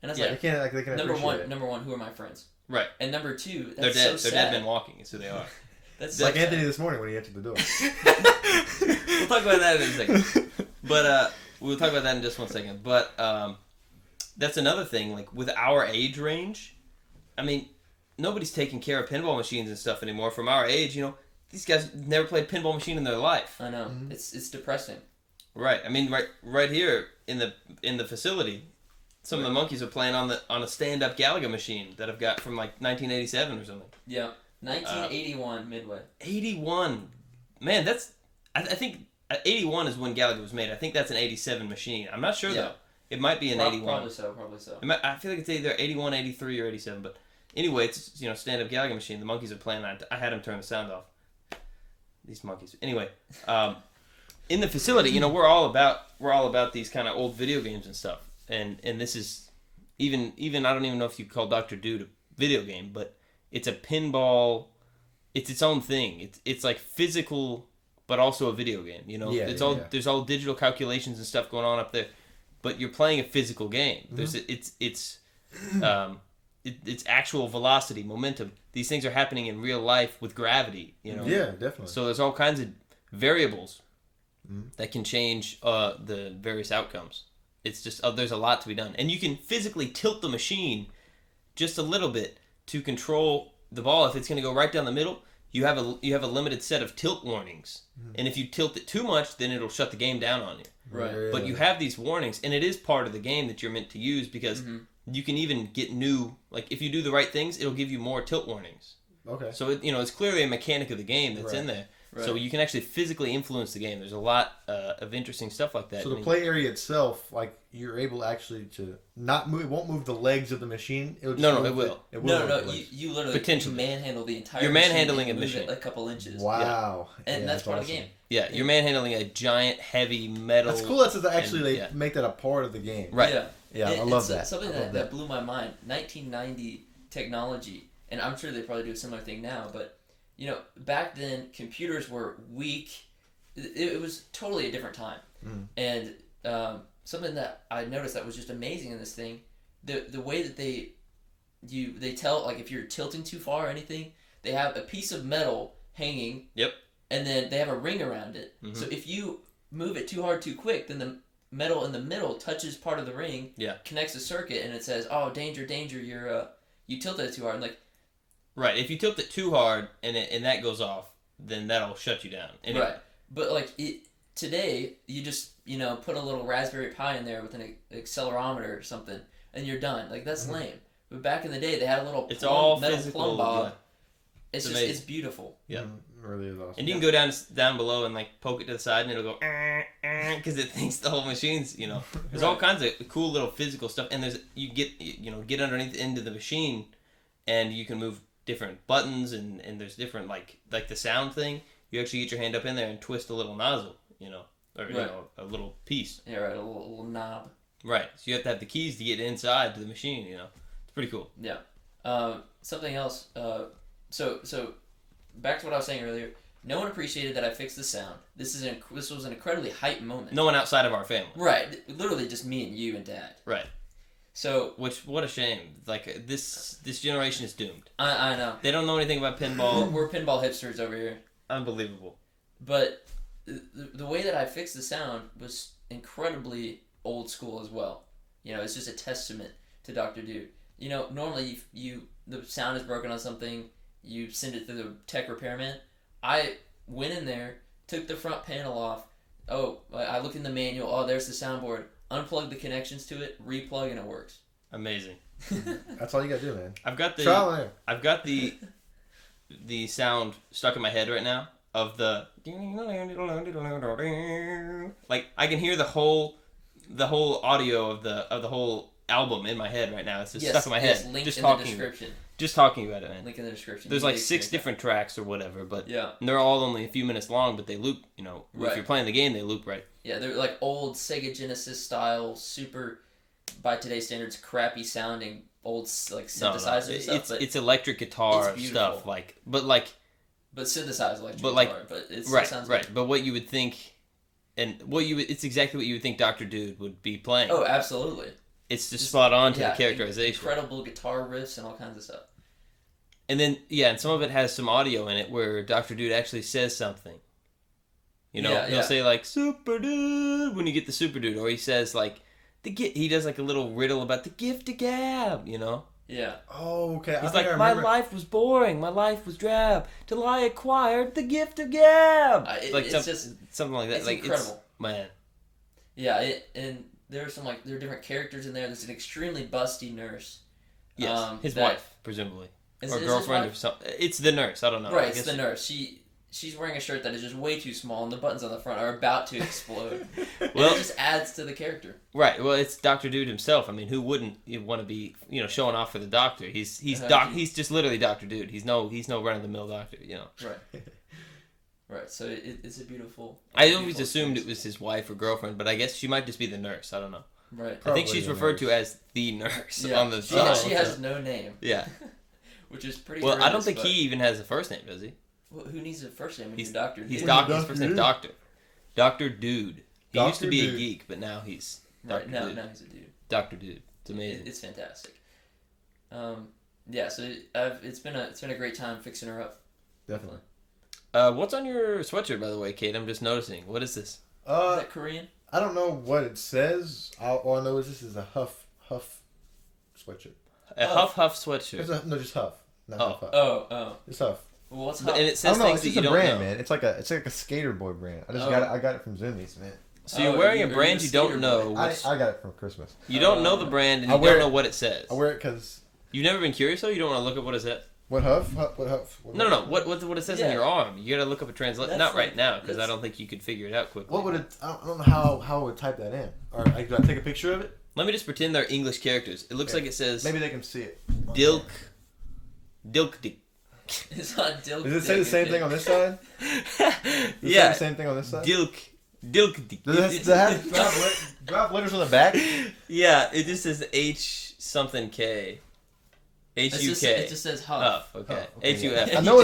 Speaker 3: that's
Speaker 2: they can't
Speaker 3: number one, who are my friends?
Speaker 1: Right.
Speaker 3: And number 2,
Speaker 1: they're
Speaker 3: dead.
Speaker 1: So sad. They're dead men walking. Is who they are.
Speaker 3: That's
Speaker 2: like Anthony this morning when he answered the door.
Speaker 1: We'll talk about that in a second. But we'll talk about that in just one second. But that's another thing. Like with our age range, I mean, nobody's taking care of pinball machines and stuff anymore. From our age, these guys never played pinball machine in their life.
Speaker 3: I know. It's depressing.
Speaker 1: Right. I mean, right here in the facility, some of the monkeys are playing on a stand-up Galaga machine that I've got from like 1987 or something.
Speaker 3: Yeah. 1981 Midway.
Speaker 1: 81, man. That's I think 81 is when Galaga was made. I think that's an 87 machine. I'm not sure though. It might be an 81.
Speaker 3: Probably so.
Speaker 1: I feel like it's either 81, 83, or 87. But anyway, it's stand-up Galaga machine. The monkeys are playing on it. I had them turn the sound off. These monkeys. Anyway, in the facility, we're all about these kind of old video games and stuff. And this is even I don't even know if you call Dr. Dude a video game, but it's a pinball. It's its own thing. It's like physical, but also a video game. There's all digital calculations and stuff going on up there, but you're playing a physical game. There's it's actual velocity, momentum. These things are happening in real life with gravity.
Speaker 2: Yeah, definitely.
Speaker 1: So there's all kinds of variables that can change the various outcomes. It's just there's a lot to be done, and you can physically tilt the machine just a little bit to control the ball. If it's going to go right down the middle, you have a limited set of tilt warnings, and if you tilt it too much, then it'll shut the game down on you.
Speaker 3: Right.
Speaker 1: But you have these warnings, and it is part of the game that you're meant to use because you can even get new. Like if you do the right things, it'll give you more tilt warnings.
Speaker 2: Okay.
Speaker 1: So it's clearly a mechanic of the game that's in there. Right. So you can actually physically influence the game. There's a lot of interesting stuff like that.
Speaker 2: So the play area itself, like you're able actually to not move. It won't move the legs of the machine. It will.
Speaker 3: It will. No. You literally potentially manhandle the entire.
Speaker 1: You're manhandling a machine.
Speaker 3: Move it a couple inches.
Speaker 2: Wow.
Speaker 3: Yeah. And that's part of the game.
Speaker 1: Yeah, you're manhandling a giant, heavy metal.
Speaker 2: That's cool. That's actually they make that a part of the game.
Speaker 1: Right.
Speaker 2: Yeah. I love that.
Speaker 3: Something that blew my mind. 1990 technology, and I'm sure they probably do a similar thing now, but. Back then, computers were weak. It was totally a different time. And something that I noticed that was just amazing in this thing, the way that they tell, like if you're tilting too far or anything, they have a piece of metal hanging.
Speaker 1: Yep. And
Speaker 3: then they have a ring around it. So if you move it too hard too quick, then the metal in the middle touches part of the ring, connects a circuit, and it says, "Oh, danger, danger! You tilted it too hard." And like.
Speaker 1: Right, if you tilt it too hard and that goes off, then that'll shut you down.
Speaker 3: But like today, you just put a little Raspberry Pi in there with an accelerometer or something, and you're done. Like that's lame. But back in the day, they had a little
Speaker 1: metal
Speaker 3: plumb bob, It's beautiful.
Speaker 1: Yeah,
Speaker 2: it really is awesome.
Speaker 1: And you can go down below and like poke it to the side, and it'll go because it thinks the whole machine's There's all kinds of cool little physical stuff, and you get underneath into the machine, and you can move different buttons, and there's different like the sound thing. You actually get your hand up in there and twist a little nozzle, or a little piece.
Speaker 3: Yeah, right, a little knob.
Speaker 1: Right, so you have to have the keys to get inside to the machine. It's pretty cool.
Speaker 3: Yeah. Something else. So back to what I was saying earlier. No one appreciated that I fixed the sound. This was an incredibly hype moment.
Speaker 1: No one outside of our family.
Speaker 3: Right. Literally just me and you and Dad.
Speaker 1: Right.
Speaker 3: So
Speaker 1: what a shame. Like this generation is doomed.
Speaker 3: I know.
Speaker 1: They don't know anything about pinball.
Speaker 3: We're pinball hipsters over here.
Speaker 1: Unbelievable.
Speaker 3: But the way that I fixed the sound was incredibly old school as well. It's just a testament to Dr. Dude. Normally the sound is broken on something, you send it to the tech repairman. I went in there, took the front panel off. Oh, I looked in the manual. Oh, there's the soundboard. Unplug the connections to it, replug, and it works.
Speaker 1: Amazing.
Speaker 2: That's all you gotta do, man.
Speaker 1: I've got the sound stuck in my head right now of the like I can hear the whole audio of the whole album in my head right now. It's just stuck in my head.
Speaker 3: Link
Speaker 1: just
Speaker 3: in
Speaker 1: talking,
Speaker 3: the description.
Speaker 1: Just talking about it, man.
Speaker 3: Link in the description.
Speaker 1: There's like 6 different tracks or whatever, but
Speaker 3: yeah,
Speaker 1: and they're all only a few minutes long, but they loop.
Speaker 3: Right.
Speaker 1: If you're playing the game, they loop right.
Speaker 3: Yeah, they're like old Sega Genesis style, super, by today's standards, crappy sounding old like synthesizers and stuff.
Speaker 1: It's electric guitar
Speaker 3: it's
Speaker 1: stuff,
Speaker 3: but synthesized electric
Speaker 1: but
Speaker 3: guitar. But it
Speaker 1: right,
Speaker 3: sounds
Speaker 1: right.
Speaker 3: good.
Speaker 1: But what you would think, it's exactly what you would think Dr. Dude would be playing.
Speaker 3: Oh, absolutely.
Speaker 1: It's just spot on to the characterization.
Speaker 3: Incredible guitar riffs and all kinds of stuff.
Speaker 1: And then, and some of it has some audio in it where Dr. Dude actually says something. He'll say like, Super Dude, when you get the Super Dude. Or he says like, he does like a little riddle about the gift of gab,
Speaker 3: Yeah.
Speaker 2: Oh, okay.
Speaker 1: He's like, my life was boring, my life was drab, till I acquired the gift of gab.
Speaker 3: It's just
Speaker 1: something like that.
Speaker 3: It's
Speaker 1: like,
Speaker 3: incredible.
Speaker 1: Man.
Speaker 3: Yeah, and there are different characters in there. There's an extremely busty nurse.
Speaker 1: Yes, his wife, presumably. Or girlfriend or something. It's the nurse, I don't know.
Speaker 3: Right, it's the nurse. She's wearing a shirt that is just way too small, and the buttons on the front are about to explode. Well, it just adds to the character.
Speaker 1: Right. Well, it's Dr. Dude himself. I mean, who wouldn't want to be, showing off for the doctor? He's just literally Dr. Dude. He's no run of the mill doctor.
Speaker 3: Right. Right. So it's a beautiful.
Speaker 1: I always assumed it was his wife or girlfriend, but I guess she might just be the nurse. I don't know.
Speaker 3: Right.
Speaker 1: I think she's referred to as the nurse on the song.
Speaker 3: She has no name.
Speaker 1: Yeah.
Speaker 3: Which is pretty.
Speaker 1: Well, I don't think he even has a first name, does he?
Speaker 3: Well, who needs a first name when you're Dr. Dude?
Speaker 1: His first name Doctor. Dr. Dude. He used to be a geek, but now he's Dr. Dude.
Speaker 3: Now he's a dude.
Speaker 1: Dr. Dude. It's amazing.
Speaker 3: It's fantastic. Yeah. So it's been a great time fixing her up.
Speaker 2: Definitely.
Speaker 1: What's on your sweatshirt, by the way, Kate? I'm just noticing. What is this?
Speaker 3: Is that Korean?
Speaker 2: I don't know what it says. All I know is this is a Huff sweatshirt.
Speaker 1: A Huff sweatshirt.
Speaker 2: No, just Huff. Not Huff.
Speaker 3: Oh.
Speaker 2: It's Huff.
Speaker 3: Well, what's Huff?
Speaker 1: And it says things that you don't
Speaker 2: brand,
Speaker 1: know.
Speaker 2: man. It's like a skater boy brand. I got it from Zoomies, man.
Speaker 1: So you're wearing a brand you don't know.
Speaker 2: I got it from Christmas.
Speaker 1: You don't know the brand and you don't know what it says.
Speaker 2: I wear it because...
Speaker 1: You've never been curious, though? You don't want to look up what it says?
Speaker 2: What Huff? What Huff?
Speaker 1: No. What it says on your arm. You got to look up a translation. Not right now, because I don't think you could figure it out quickly.
Speaker 2: What would it... I don't know how I would type that in. Or do I take a picture of it?
Speaker 1: Let me just pretend they're English characters. It looks like it says...
Speaker 2: Maybe they can see it.
Speaker 1: Dilk.
Speaker 3: It's not Dilk.
Speaker 2: Does it say the same thing on this side?
Speaker 1: Yeah.
Speaker 2: The same thing on this side?
Speaker 1: Dilk.
Speaker 2: Does it have drop letters on the back?
Speaker 1: Yeah, it just says H something K. H-U-K.
Speaker 3: It just says Huff.
Speaker 1: Huff, okay. H-U-F.
Speaker 2: I know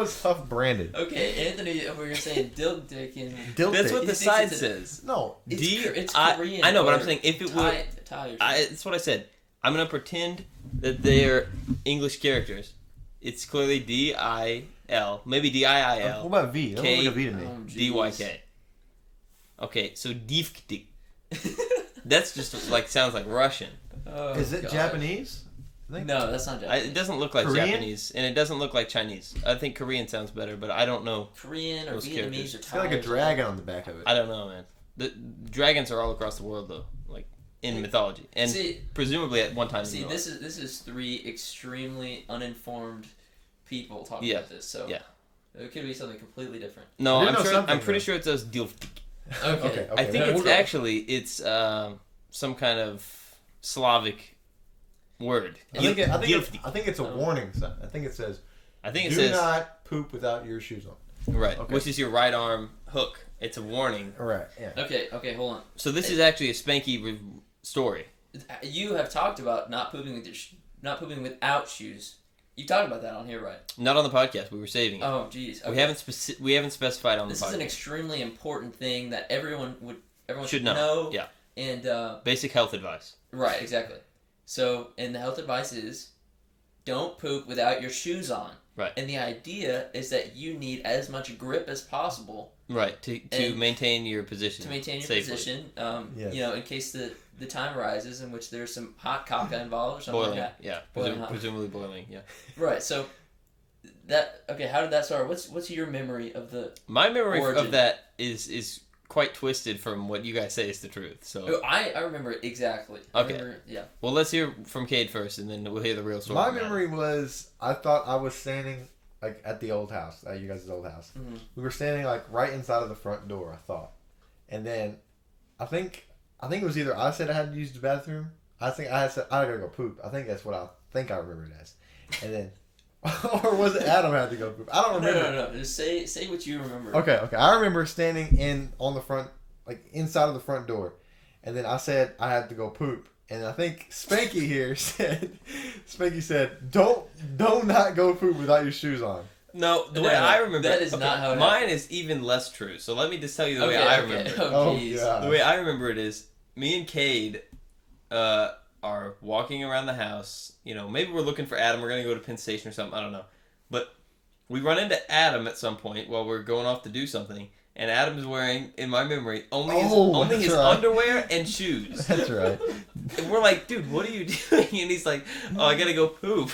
Speaker 2: it's Huff branded.
Speaker 3: Okay, Anthony, we were saying Dilk Dick and...
Speaker 1: That's what the side says.
Speaker 2: No.
Speaker 3: It's Korean.
Speaker 1: I know, but I'm saying if it were... That's what I said. I'm going to pretend that they're English characters. It's clearly D-I-L. Maybe D-I-I-L.
Speaker 2: What about V? That looks like a V to me.
Speaker 1: D-Y-K. Okay, so Dievktik. That's just sounds like Russian.
Speaker 2: Is it Japanese?
Speaker 3: No, that's not Japanese.
Speaker 1: It doesn't look like
Speaker 2: Korean?
Speaker 1: Japanese, and it doesn't look like Chinese. I think Korean sounds better, but I don't know.
Speaker 3: Korean or Vietnamese
Speaker 1: characters.
Speaker 3: or Thai.
Speaker 2: It's got like a dragon on the back of it.
Speaker 1: I don't know, man. The dragons are all across the world, though, in mythology, and presumably at one time.
Speaker 3: This is 3 extremely uninformed people talking about this, so it could be something completely different.
Speaker 1: No, I'm pretty sure it says dilftik.
Speaker 3: Okay.
Speaker 1: I think it's some kind of Slavic word.
Speaker 2: I think it's a warning sign. I think it says do not poop without your shoes on.
Speaker 1: Right, which is your right arm hook. It's a warning.
Speaker 2: Right, yeah.
Speaker 3: Okay, hold on.
Speaker 1: So this is actually a Spanky story.
Speaker 3: You have talked about not pooping without shoes. You talked about that on here, right?
Speaker 1: Not on the podcast. We were saving it.
Speaker 3: Oh, jeez. Okay.
Speaker 1: We haven't specified on the podcast.
Speaker 3: This is an extremely important thing that everyone should
Speaker 1: know. Yeah.
Speaker 3: And
Speaker 1: basic health advice.
Speaker 3: Right, exactly. So, and the health advice is don't poop without your shoes on.
Speaker 1: Right.
Speaker 3: And the idea is that you need as much grip as possible.
Speaker 1: Right, to maintain your position.
Speaker 3: To maintain your
Speaker 1: safely.
Speaker 3: position,
Speaker 2: yes.
Speaker 3: In case the time arises in which there's some hot caca involved or something
Speaker 1: boiling,
Speaker 3: like that.
Speaker 1: Yeah. Presumably boiling, yeah.
Speaker 3: Right, so how did that start? What's your memory of the
Speaker 1: My memory
Speaker 3: origin?
Speaker 1: of that is quite twisted from what you guys say is the truth. So
Speaker 3: I remember it exactly.
Speaker 1: Okay. Well, let's hear from Kade first, and then we'll hear the real story.
Speaker 2: My memory was I thought I was standing like at the old house, at you guys' old house.
Speaker 3: Mm-hmm.
Speaker 2: We were standing like right inside of the front door, I thought, and then I think it was either I said I had to use the bathroom. I think I had said I gotta go poop. I think that's what I remember it as, and then. Or was it Adam had to go poop? I don't remember.
Speaker 3: No. Just say what you remember.
Speaker 2: Okay. I remember standing on the front, like inside of the front door, and then I said I had to go poop, and I think Spanky here said, "Don't not go poop without your shoes on."
Speaker 1: No, the way I remember
Speaker 3: that is not how it
Speaker 1: mine
Speaker 3: happened.
Speaker 1: is even less true. So let me just tell you the way I remember it.
Speaker 3: Oh,
Speaker 1: The way I remember it is me and Kade are walking around the house. Maybe we're looking for Adam. We're going to go to Penn Station or something. I don't know. But we run into Adam at some point while we're going off to do something. And Adam's wearing, in my memory, only his underwear and shoes.
Speaker 2: That's right.
Speaker 1: And we're like, dude, what are you doing? And he's like, oh, I got to go poop.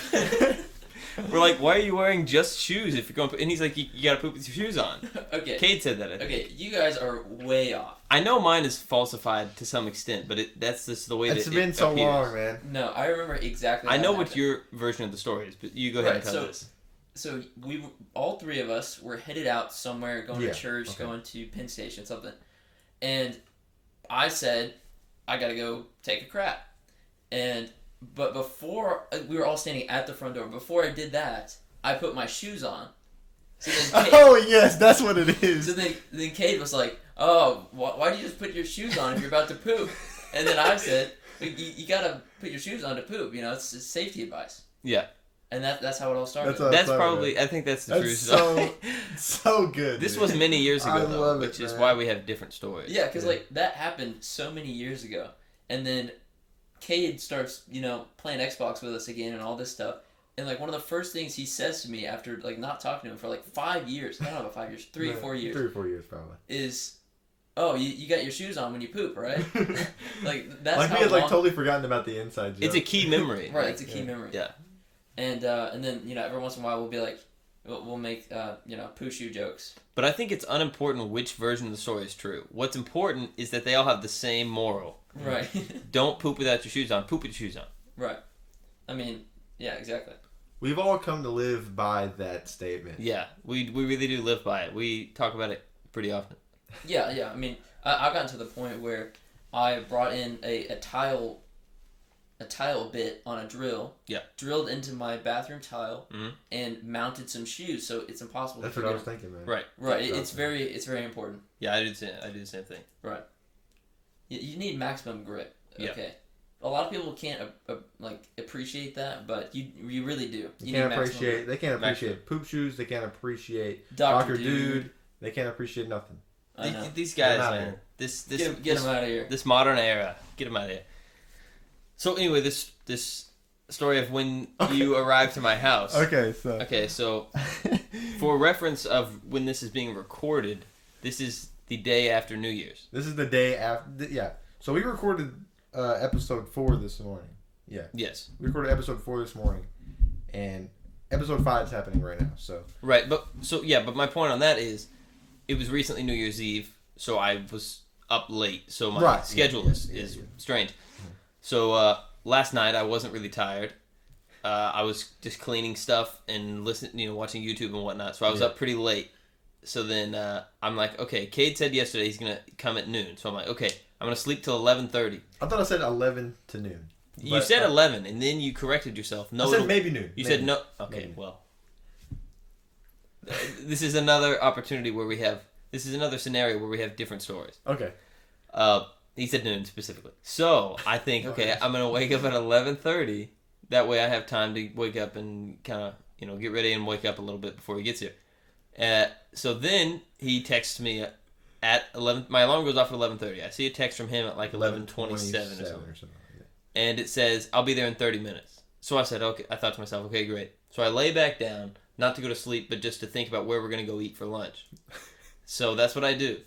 Speaker 1: We're like, why are you wearing just shoes if you're going to poop? And he's like, you got to poop with your shoes on.
Speaker 3: Okay.
Speaker 1: Kade said that, I think.
Speaker 3: Okay, you guys are way off.
Speaker 1: I know mine is falsified to some extent, but that's just the way that it appears.
Speaker 2: It's been so long, man.
Speaker 3: No, I remember exactly how
Speaker 1: I know
Speaker 3: it
Speaker 1: what
Speaker 3: happened.
Speaker 1: your version of the story is, but you go ahead and tell this.
Speaker 3: So all three of us were headed out somewhere, going to church, going to Penn Station, something. And I said, I got to go take a crap. But before, we were all standing at the front door. Before I did that, I put my shoes on. So then
Speaker 2: Kade, yes, that's what it is.
Speaker 3: So then Kade was like, oh, why do you just put your shoes on if you're about to poop? And then I said, you got to put your shoes on to poop. It's safety advice.
Speaker 1: Yeah.
Speaker 3: And that's how it all started.
Speaker 1: That's probably, I think that's the true story.
Speaker 2: So good.
Speaker 1: This was many years ago, though, which is why we have different stories.
Speaker 3: Yeah, because that happened so many years ago. And then Kade starts, playing Xbox with us again and all this stuff. And, one of the first things he says to me after, not talking to him for, 5 years, I don't know about 5 years, 3 or 4 years.
Speaker 2: 3 or 4 years, probably.
Speaker 3: Is, oh, you got your shoes on when you poop, right? That's how
Speaker 2: we had, totally forgotten about the inside joke.
Speaker 1: It's a key memory.
Speaker 3: Right, it's a key memory.
Speaker 1: Yeah.
Speaker 3: And then, every once in a while we'll be like, we'll make, poo shoe jokes.
Speaker 1: But I think it's unimportant which version of the story is true. What's important is that they all have the same moral.
Speaker 3: Right.
Speaker 1: Don't poop without your shoes on. Poop with your shoes on.
Speaker 3: Right. I mean, yeah, exactly.
Speaker 2: We've all come to live by that statement.
Speaker 1: Yeah, we really do live by it. We talk about it pretty often.
Speaker 3: Yeah. I mean, I've gotten to the point where I brought in a tile bit on a drill.
Speaker 1: Yeah.
Speaker 3: Drilled into my bathroom tile and mounted some shoes, so it's impossible.
Speaker 2: That's what I was thinking, man.
Speaker 1: Right.
Speaker 3: It's very important.
Speaker 1: Yeah, I do the same thing.
Speaker 3: Right. You need maximum grip. Okay.
Speaker 1: Yeah.
Speaker 3: A lot of people can't appreciate that, but you really do.
Speaker 2: They can't appreciate poop shoes. They can't appreciate
Speaker 3: Dr.
Speaker 2: Dude. They can't appreciate nothing.
Speaker 1: These guys, man.
Speaker 3: Get them out of here.
Speaker 1: This modern era. Get them out of here. So anyway, this story of when you arrived to my house.
Speaker 2: Okay, so
Speaker 1: for reference of when this is being recorded, this is the day after New Year's.
Speaker 2: This is the day after. Yeah. So we recorded episode 4 this morning. Yeah.
Speaker 1: Yes.
Speaker 2: We recorded episode 4 this morning, and episode 5 is happening right now. So.
Speaker 1: Right, but my point on that is, it was recently New Year's Eve, so I was up late, so my schedule is strange. So last night I wasn't really tired, I was just cleaning stuff and watching YouTube and whatnot. So I was up pretty late. So then I'm like, okay, Kade said yesterday he's going to come at noon. So I'm like, okay, I'm going to sleep till 11:30.
Speaker 2: I thought I said 11 to noon.
Speaker 1: You said 11, and then you corrected yourself. No,
Speaker 2: I said maybe noon.
Speaker 1: You said no. Okay,
Speaker 2: maybe.
Speaker 1: Well. This is another opportunity where we have... This is another scenario where we have different stories.
Speaker 2: Okay.
Speaker 1: He said noon specifically. So I think, okay, I'm going to wake up at 11:30. That way I have time to wake up and kind of, get ready and wake up a little bit before he gets here. So then he texts me at 11. My alarm goes off at 11:30. I see a text from him at like 11:27 or something. And it says, I'll be there in 30 minutes. So I said, okay. I thought to myself, okay, great. So I lay back down, not to go to sleep, but just to think about where we're going to go eat for lunch. So that's what I do.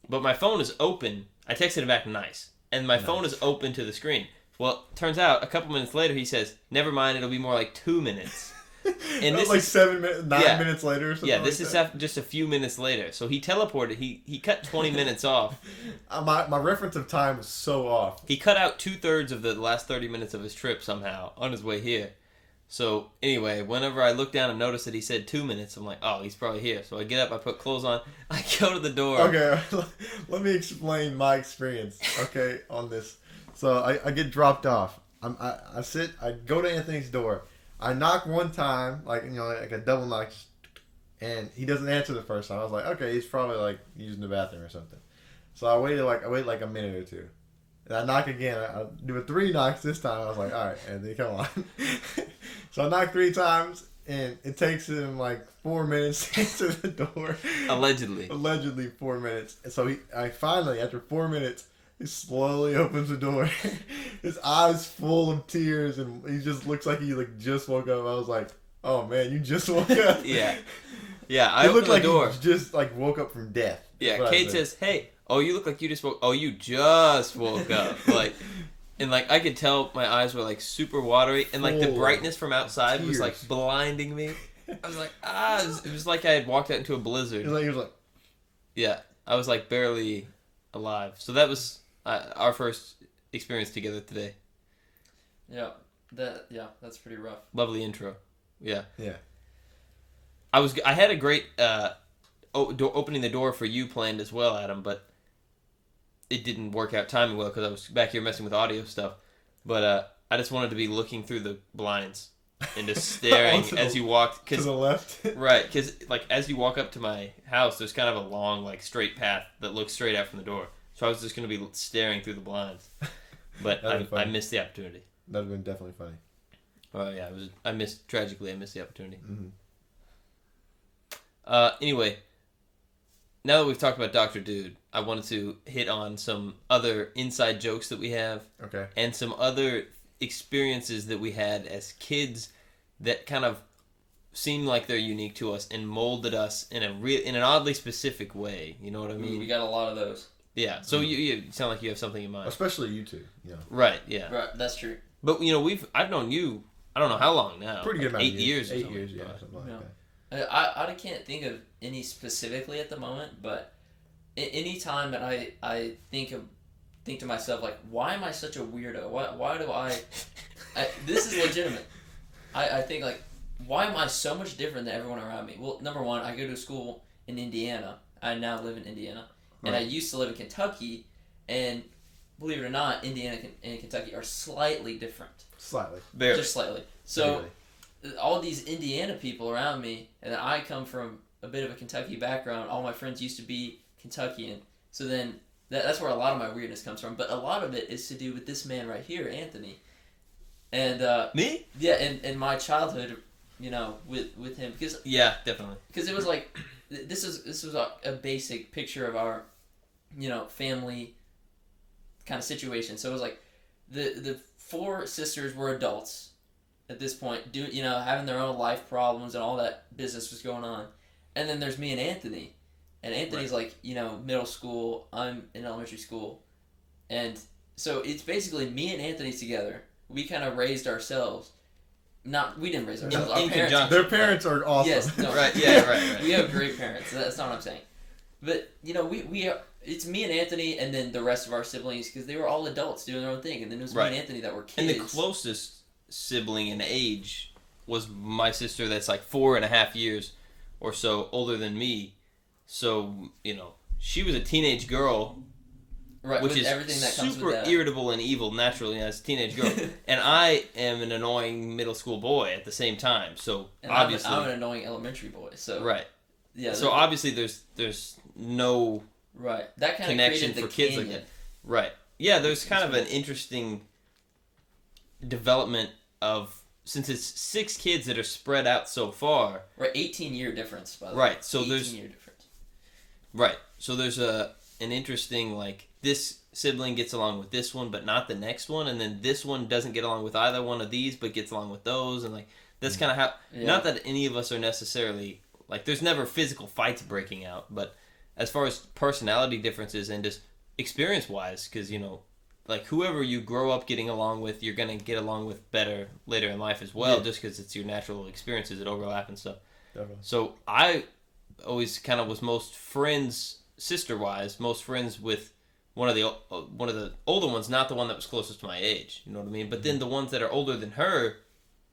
Speaker 1: But my phone is open. I texted him back nice. And my phone is open to the screen. Well, turns out, a couple minutes later, he says, never mind, it'll be more like 2 minutes.
Speaker 2: And this was like 9 minutes later or something.
Speaker 1: Yeah, this is just a few minutes later. So he teleported. He cut 20 minutes off.
Speaker 2: My reference of time was so off.
Speaker 1: He cut out 2/3 of the last 30 minutes of his trip somehow on his way here. So anyway, whenever I look down and notice that he said 2 minutes, I'm like, oh, he's probably here. So I get up, I put clothes on, I go to the door.
Speaker 2: Okay, let me explain my experience, okay, on this. So I get dropped off. I go to Anthony's door. I knock one time, like a double knock, and he doesn't answer the first time. I was like, okay, he's probably like using the bathroom or something. So I waited like a minute or two, and I knock again. I do 3 knocks this time. I was like, all right, Anthony, come on. So I knock 3 times, and it takes him like 4 minutes to answer the door. Allegedly 4 minutes. And so I finally, after 4 minutes, he slowly opens the door. His eyes full of tears, and he just looks like he just woke up. I was like, "Oh man, you just woke up."
Speaker 1: Yeah. I opened the door.
Speaker 2: He just woke up from death.
Speaker 1: Yeah. Kade says, "Hey, you look like you just woke. Oh, you just woke up." And I could tell my eyes were super watery, and the brightness from outside was blinding me. I was like, it was like I had walked out into a blizzard.
Speaker 2: He was like,
Speaker 1: yeah, I was barely alive. So that was our first experience together today.
Speaker 3: Yeah, that's pretty rough.
Speaker 1: Lovely intro. Yeah.
Speaker 2: Yeah.
Speaker 1: I had a great opening the door for you planned as well, Adam, but it didn't work out timing well because I was back here messing with audio stuff. But I just wanted to be looking through the blinds and just staring as you walked.
Speaker 2: To the left?
Speaker 1: Right, because as you walk up to my house, there's kind of a long straight path that looks straight out from the door. So I was just going to be staring through the blinds. But I missed the opportunity.
Speaker 2: That would have been definitely funny.
Speaker 1: Oh, yeah. I missed the opportunity.
Speaker 2: Mm-hmm.
Speaker 1: Anyway, now that we've talked about Dr. Dude, I wanted to hit on some other inside jokes that we have.
Speaker 2: Okay.
Speaker 1: And some other experiences that we had as kids that kind of seem like they're unique to us and molded us in an oddly specific way. You know what I mean?
Speaker 3: We got a lot of those.
Speaker 1: Yeah. So you sound like you have something in mind.
Speaker 2: Especially you two. Yeah.
Speaker 1: Right. Yeah.
Speaker 3: Right. That's true.
Speaker 1: But I've known you. I don't know how long now.
Speaker 2: Pretty good amount of
Speaker 1: 8 years.
Speaker 2: 8 years. Yeah. Something like that.
Speaker 3: I can't think of any specifically at the moment, but any time that I think to myself why am I such a weirdo? Why do I this is legitimate. I think why am I so much different than everyone around me? Well, number one, I go to school in Indiana. I now live in Indiana, and I used to live in Kentucky. And believe it or not, Indiana and Kentucky are slightly different.
Speaker 2: Slightly,
Speaker 1: barely,
Speaker 3: just slightly. So all these Indiana people around me, and then I come from a bit of a Kentucky background. All my friends used to be Kentuckian, so then that's where a lot of my weirdness comes from. But a lot of it is to do with this man right here, Anthony. And
Speaker 1: me?
Speaker 3: Yeah, and my childhood, with him, because
Speaker 1: yeah, definitely.
Speaker 3: Because it was this was a basic picture of our, family kind of situation. So it was the 4 sisters were adults at this point, having their own life problems and all that business was going on, and then there's me and Anthony. And Anthony's middle school, I'm in elementary school. And so it's basically me and Anthony together. We kind of raised ourselves. We didn't raise ourselves. Our parents,
Speaker 2: their parents are awesome.
Speaker 3: Yes, no,
Speaker 1: right, yeah, right.
Speaker 3: We have great parents. That's not what I'm saying. But, it's me and Anthony and then the rest of our siblings because they were all adults doing their own thing. And then it was me and Anthony that were kids.
Speaker 1: And the closest sibling in age was my sister that's like 4.5 years or so older than me. So, she was a teenage girl,
Speaker 3: right,
Speaker 1: which
Speaker 3: with
Speaker 1: is
Speaker 3: everything that comes
Speaker 1: super
Speaker 3: with that.
Speaker 1: irritable and evil naturally as a teenage girl. And I am an annoying middle school boy at the same time. So,
Speaker 3: And
Speaker 1: obviously...
Speaker 3: I'm an annoying elementary boy, so...
Speaker 1: Right.
Speaker 3: Yeah.
Speaker 1: So, obviously, there's no...
Speaker 3: Right. That kind of
Speaker 1: connection
Speaker 3: created
Speaker 1: for
Speaker 3: the
Speaker 1: kids
Speaker 3: canyon.
Speaker 1: like that. Right. Yeah, there's kind of an interesting development of... Since it's 6 kids that are spread out so far...
Speaker 3: Right, 18-year difference, by the way.
Speaker 1: Right, so
Speaker 3: 18
Speaker 1: there's...
Speaker 3: 18-year difference.
Speaker 1: Right. So there's an interesting, like, this sibling gets along with this one, but not the next one, and then this one doesn't get along with either one of these, but gets along with those, and, like, that's kind of how...
Speaker 3: Yeah.
Speaker 1: Not that any of us are necessarily... Like, there's never physical fights breaking out, but as far as personality differences and just experience-wise, because, like, whoever you grow up getting along with, you're going to get along with better later in life as well, just because it's your natural experiences that overlap and stuff.
Speaker 2: Definitely.
Speaker 1: So I always kind of was most friends, sister-wise, most friends with one of the older ones, not the one that was closest to my age. You know what I mean? But then the ones that are older than her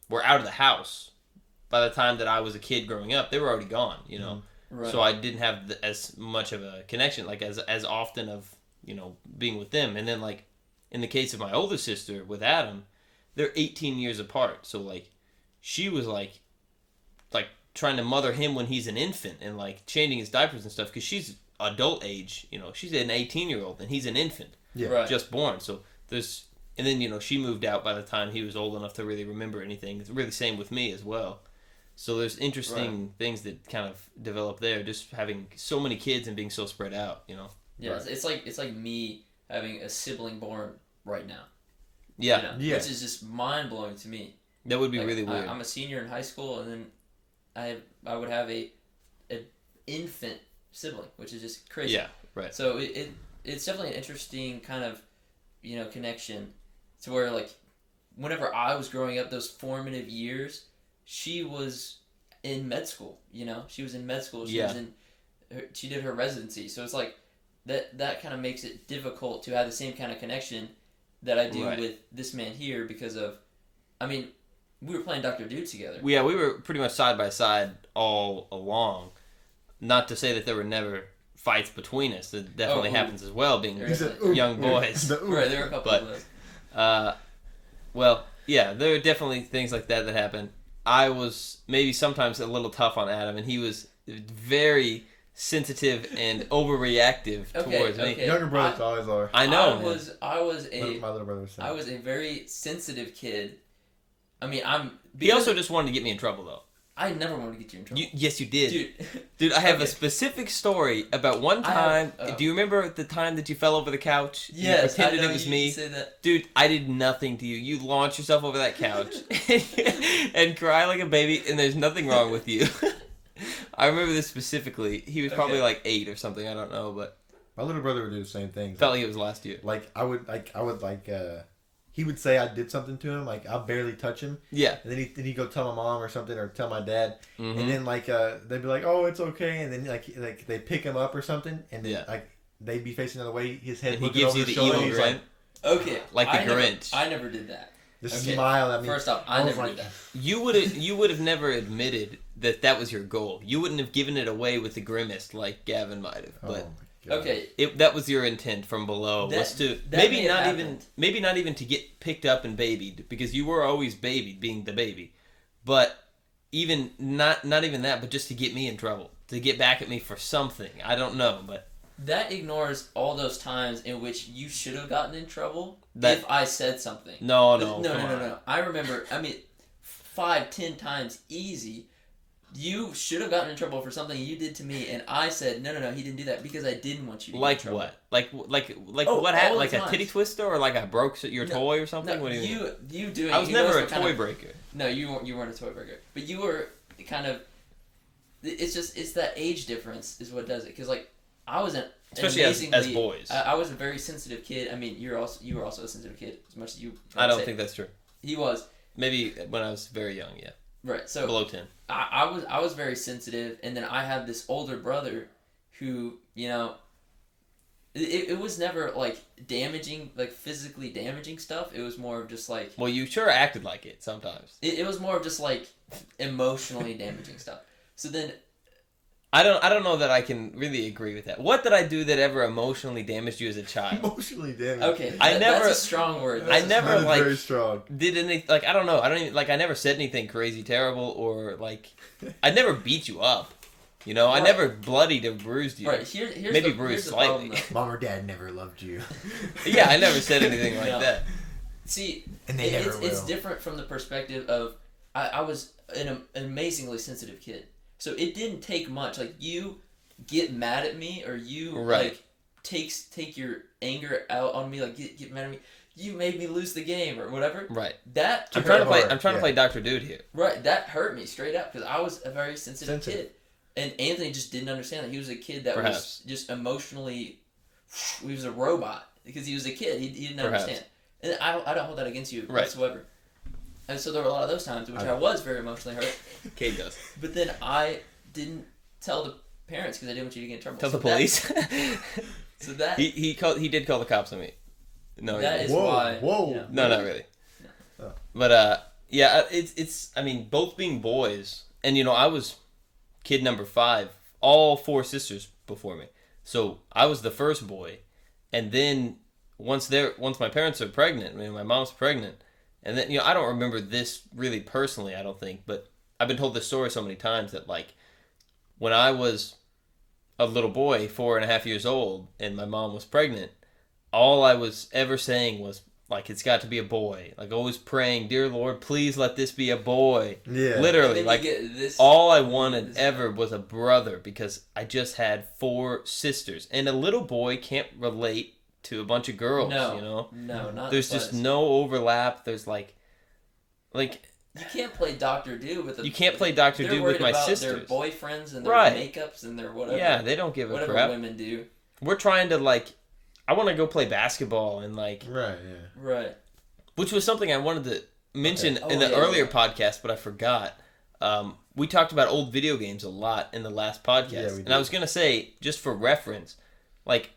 Speaker 1: were out of the house by the time that I was a kid growing up. They were already gone,
Speaker 3: Right.
Speaker 1: So I didn't have as much of a connection, like as often of being with them. And then like in the case of my older sister with Adam, they're 18 years apart. So like she was like trying to mother him when he's an infant and like changing his diapers and stuff because she's adult age. She's an 18-year-old and he's an infant,
Speaker 3: Right.
Speaker 1: just born. So and then she moved out by the time he was old enough to really remember anything. It's really same with me as well. So there's interesting things that kind of develop there, just having so many kids and being so spread out,
Speaker 3: Yeah,
Speaker 2: Right.
Speaker 3: it's like me having a sibling born right now.
Speaker 1: Yeah,
Speaker 2: Yeah.
Speaker 3: Which is just mind blowing to me.
Speaker 1: that would be
Speaker 3: Like,
Speaker 1: really weird.
Speaker 3: I'm a senior in high school, and then I would have a infant sibling, which is just crazy.
Speaker 1: Yeah, right.
Speaker 3: So it's definitely an interesting kind of connection to where like whenever I was growing up, those formative years, she was in med school. She was in med school. She did her residency. So it's like that kind of makes it difficult to have the same kind of connection that I do with this man here because of, we were playing Dr. Dude together.
Speaker 1: We were pretty much side by side all along. Not to say that there were never fights between us. That definitely happens as well, being young boys.
Speaker 3: Right, there were a couple of those.
Speaker 1: Well, yeah, there are definitely things like that happen. I was maybe sometimes a little tough on Adam, and he was very sensitive and overreactive towards me.
Speaker 2: Younger brothers always are.
Speaker 1: I know.
Speaker 3: My little
Speaker 2: brother was saying.
Speaker 3: I was a very sensitive kid.
Speaker 1: He also just wanted to get me in trouble, though.
Speaker 3: I never wanted to get you in trouble.
Speaker 1: Yes, you did.
Speaker 3: Dude,
Speaker 1: I have a specific story about one time. Do you remember the time that you fell over the couch?
Speaker 3: Yes,
Speaker 1: you pretended
Speaker 3: I know
Speaker 1: it was
Speaker 3: you
Speaker 1: me.
Speaker 3: say that.
Speaker 1: Dude, I did nothing to you. You launched yourself over that couch and cry like a baby, and there's nothing wrong with you. I remember this specifically. He was probably like 8 or something. I don't know, but
Speaker 2: my little brother would do the same thing.
Speaker 1: Felt like it was last year.
Speaker 2: He would say I did something to him, like I barely touch him.
Speaker 1: Yeah.
Speaker 2: And then he'd go tell my mom or something, or tell my dad.
Speaker 1: Mm-hmm.
Speaker 2: And then they'd be like, "Oh, it's okay." And then like they pick him up or something, and then they'd be facing the other way, his head
Speaker 1: And he
Speaker 2: looking
Speaker 1: gives
Speaker 2: over
Speaker 1: you
Speaker 2: his
Speaker 1: the
Speaker 2: shoulder.
Speaker 1: evil
Speaker 2: He's
Speaker 1: grin.
Speaker 3: Okay.
Speaker 1: Like the Grinch.
Speaker 3: I never did that.
Speaker 2: The smile.
Speaker 3: First off, I never did that.
Speaker 1: You would have never admitted that was your goal. You wouldn't have given it away with the grimace like Gavin might have. But
Speaker 3: Okay.
Speaker 1: That was your intent from below, was to maybe not even to get picked up and babied, because you were always babied, being the baby, but even not even that, but just to get me in trouble, to get back at me for something. I don't know, but
Speaker 3: that ignores all those times in which you should have gotten in trouble if I said something.
Speaker 1: No.
Speaker 3: I remember. 5-10 times easy. You should have gotten in trouble for something you did to me, and I said, no, he didn't do that because I didn't want you to get in trouble.
Speaker 1: Like what? Like what happened? Like a titty twister, or like I broke your toy or something?
Speaker 3: No,
Speaker 1: what do you mean?
Speaker 3: You doing?
Speaker 1: I was never a toy breaker.
Speaker 3: No, you weren't a toy breaker, but you were kind of. It's that age difference is what does it, because like I wasn't.
Speaker 1: Especially as boys.
Speaker 3: I was a very sensitive kid. You were also a sensitive kid, as much as you.
Speaker 1: I don't think that's true.
Speaker 3: He was.
Speaker 1: Maybe when I was very young, yeah.
Speaker 3: Right, so
Speaker 1: below 10.
Speaker 3: I was very sensitive, and then I have this older brother who It was never like damaging, like physically damaging stuff. It was more of just like.
Speaker 1: Well, you sure acted like it sometimes.
Speaker 3: It was more of just like emotionally damaging stuff. So then.
Speaker 1: I don't know that I can really agree with that. What did I do that ever emotionally damaged you as a child?
Speaker 2: Emotionally damaged.
Speaker 3: Okay,
Speaker 1: that's
Speaker 3: a strong word.
Speaker 1: I never like
Speaker 2: very strong.
Speaker 1: did any like I don't know. I don't even like I never said anything crazy terrible or like I never beat you up. You know,
Speaker 3: Right.
Speaker 1: I never bloodied or bruised you.
Speaker 3: Right, here's
Speaker 1: Maybe
Speaker 3: the,
Speaker 1: bruised
Speaker 3: here's the
Speaker 1: slightly.
Speaker 3: problem,
Speaker 2: Mom or dad never loved you.
Speaker 1: Yeah, I never said anything like
Speaker 3: No.
Speaker 1: that.
Speaker 3: See,
Speaker 2: And they never
Speaker 3: it's
Speaker 2: will.
Speaker 3: different from the perspective of I was an amazingly sensitive kid, so it didn't take much. Like you get mad at me or you
Speaker 1: Right.
Speaker 3: like take your anger out on me, like get mad at me. You made me lose the game or whatever.
Speaker 1: Right.
Speaker 3: That
Speaker 1: I'm trying to play.
Speaker 2: hard,
Speaker 1: I'm trying to
Speaker 2: yeah.
Speaker 1: play Dr. Dude here.
Speaker 3: right. That hurt me straight up because I was a very sensitive kid, and Anthony just didn't understand that. He was a kid that
Speaker 1: Perhaps.
Speaker 3: was just emotionally. He was a robot because he was a kid. He didn't
Speaker 1: Perhaps.
Speaker 3: understand, and I don't hold that against you
Speaker 1: Right.
Speaker 3: whatsoever. And so there were a lot of those times in which I was very emotionally hurt.
Speaker 1: Kade does.
Speaker 3: But then I didn't tell the parents because I didn't want you to get in trouble.
Speaker 1: Tell
Speaker 3: So
Speaker 1: the police.
Speaker 3: So that
Speaker 1: he did call the cops on me. No, he
Speaker 3: that
Speaker 1: didn't.
Speaker 3: is
Speaker 2: Whoa,
Speaker 3: why.
Speaker 2: whoa.
Speaker 3: You know,
Speaker 1: No, not really.
Speaker 2: No. Oh.
Speaker 1: But yeah, it's. I mean, both being boys, and you know, I was kid number 5. All 4 sisters before me, so I was the first boy, and then once my parents are pregnant, I mean, my mom's pregnant, and then I don't remember this really personally, I don't think, but I've been told this story so many times that like when I was a little boy, 4.5 years old, and my mom was pregnant, all I was ever saying was, like, it's got to be a boy. Like, always praying, dear Lord, please let this be a boy.
Speaker 2: Yeah.
Speaker 1: Literally,
Speaker 3: then
Speaker 1: like,
Speaker 3: you get this,
Speaker 1: all I wanted ever was a brother because I just had 4 sisters. And a little boy can't relate to a bunch of girls,
Speaker 3: no,
Speaker 1: you know?
Speaker 3: no, not
Speaker 1: There's
Speaker 3: the
Speaker 1: just
Speaker 3: slightest.
Speaker 1: no overlap. There's, like...
Speaker 3: You can't play Dr. Do with.
Speaker 1: You can't play Dr.
Speaker 3: They're
Speaker 1: Do
Speaker 3: worried
Speaker 1: with my
Speaker 3: about
Speaker 1: sisters.
Speaker 3: their boyfriends and their
Speaker 1: Right.
Speaker 3: makeups and their whatever.
Speaker 1: Yeah, they don't give a
Speaker 3: whatever
Speaker 1: crap.
Speaker 3: women do.
Speaker 1: We're trying to, like... I want to go play basketball and, like...
Speaker 2: Right, yeah.
Speaker 3: Right.
Speaker 1: Which was something I wanted to mention
Speaker 3: Okay.
Speaker 1: in the
Speaker 3: Oh, yeah,
Speaker 1: earlier
Speaker 3: yeah.
Speaker 1: podcast, but I forgot. We talked about old video games a lot in the last podcast,
Speaker 2: Yeah, we
Speaker 1: and
Speaker 2: did.
Speaker 1: I was gonna say, just for reference, like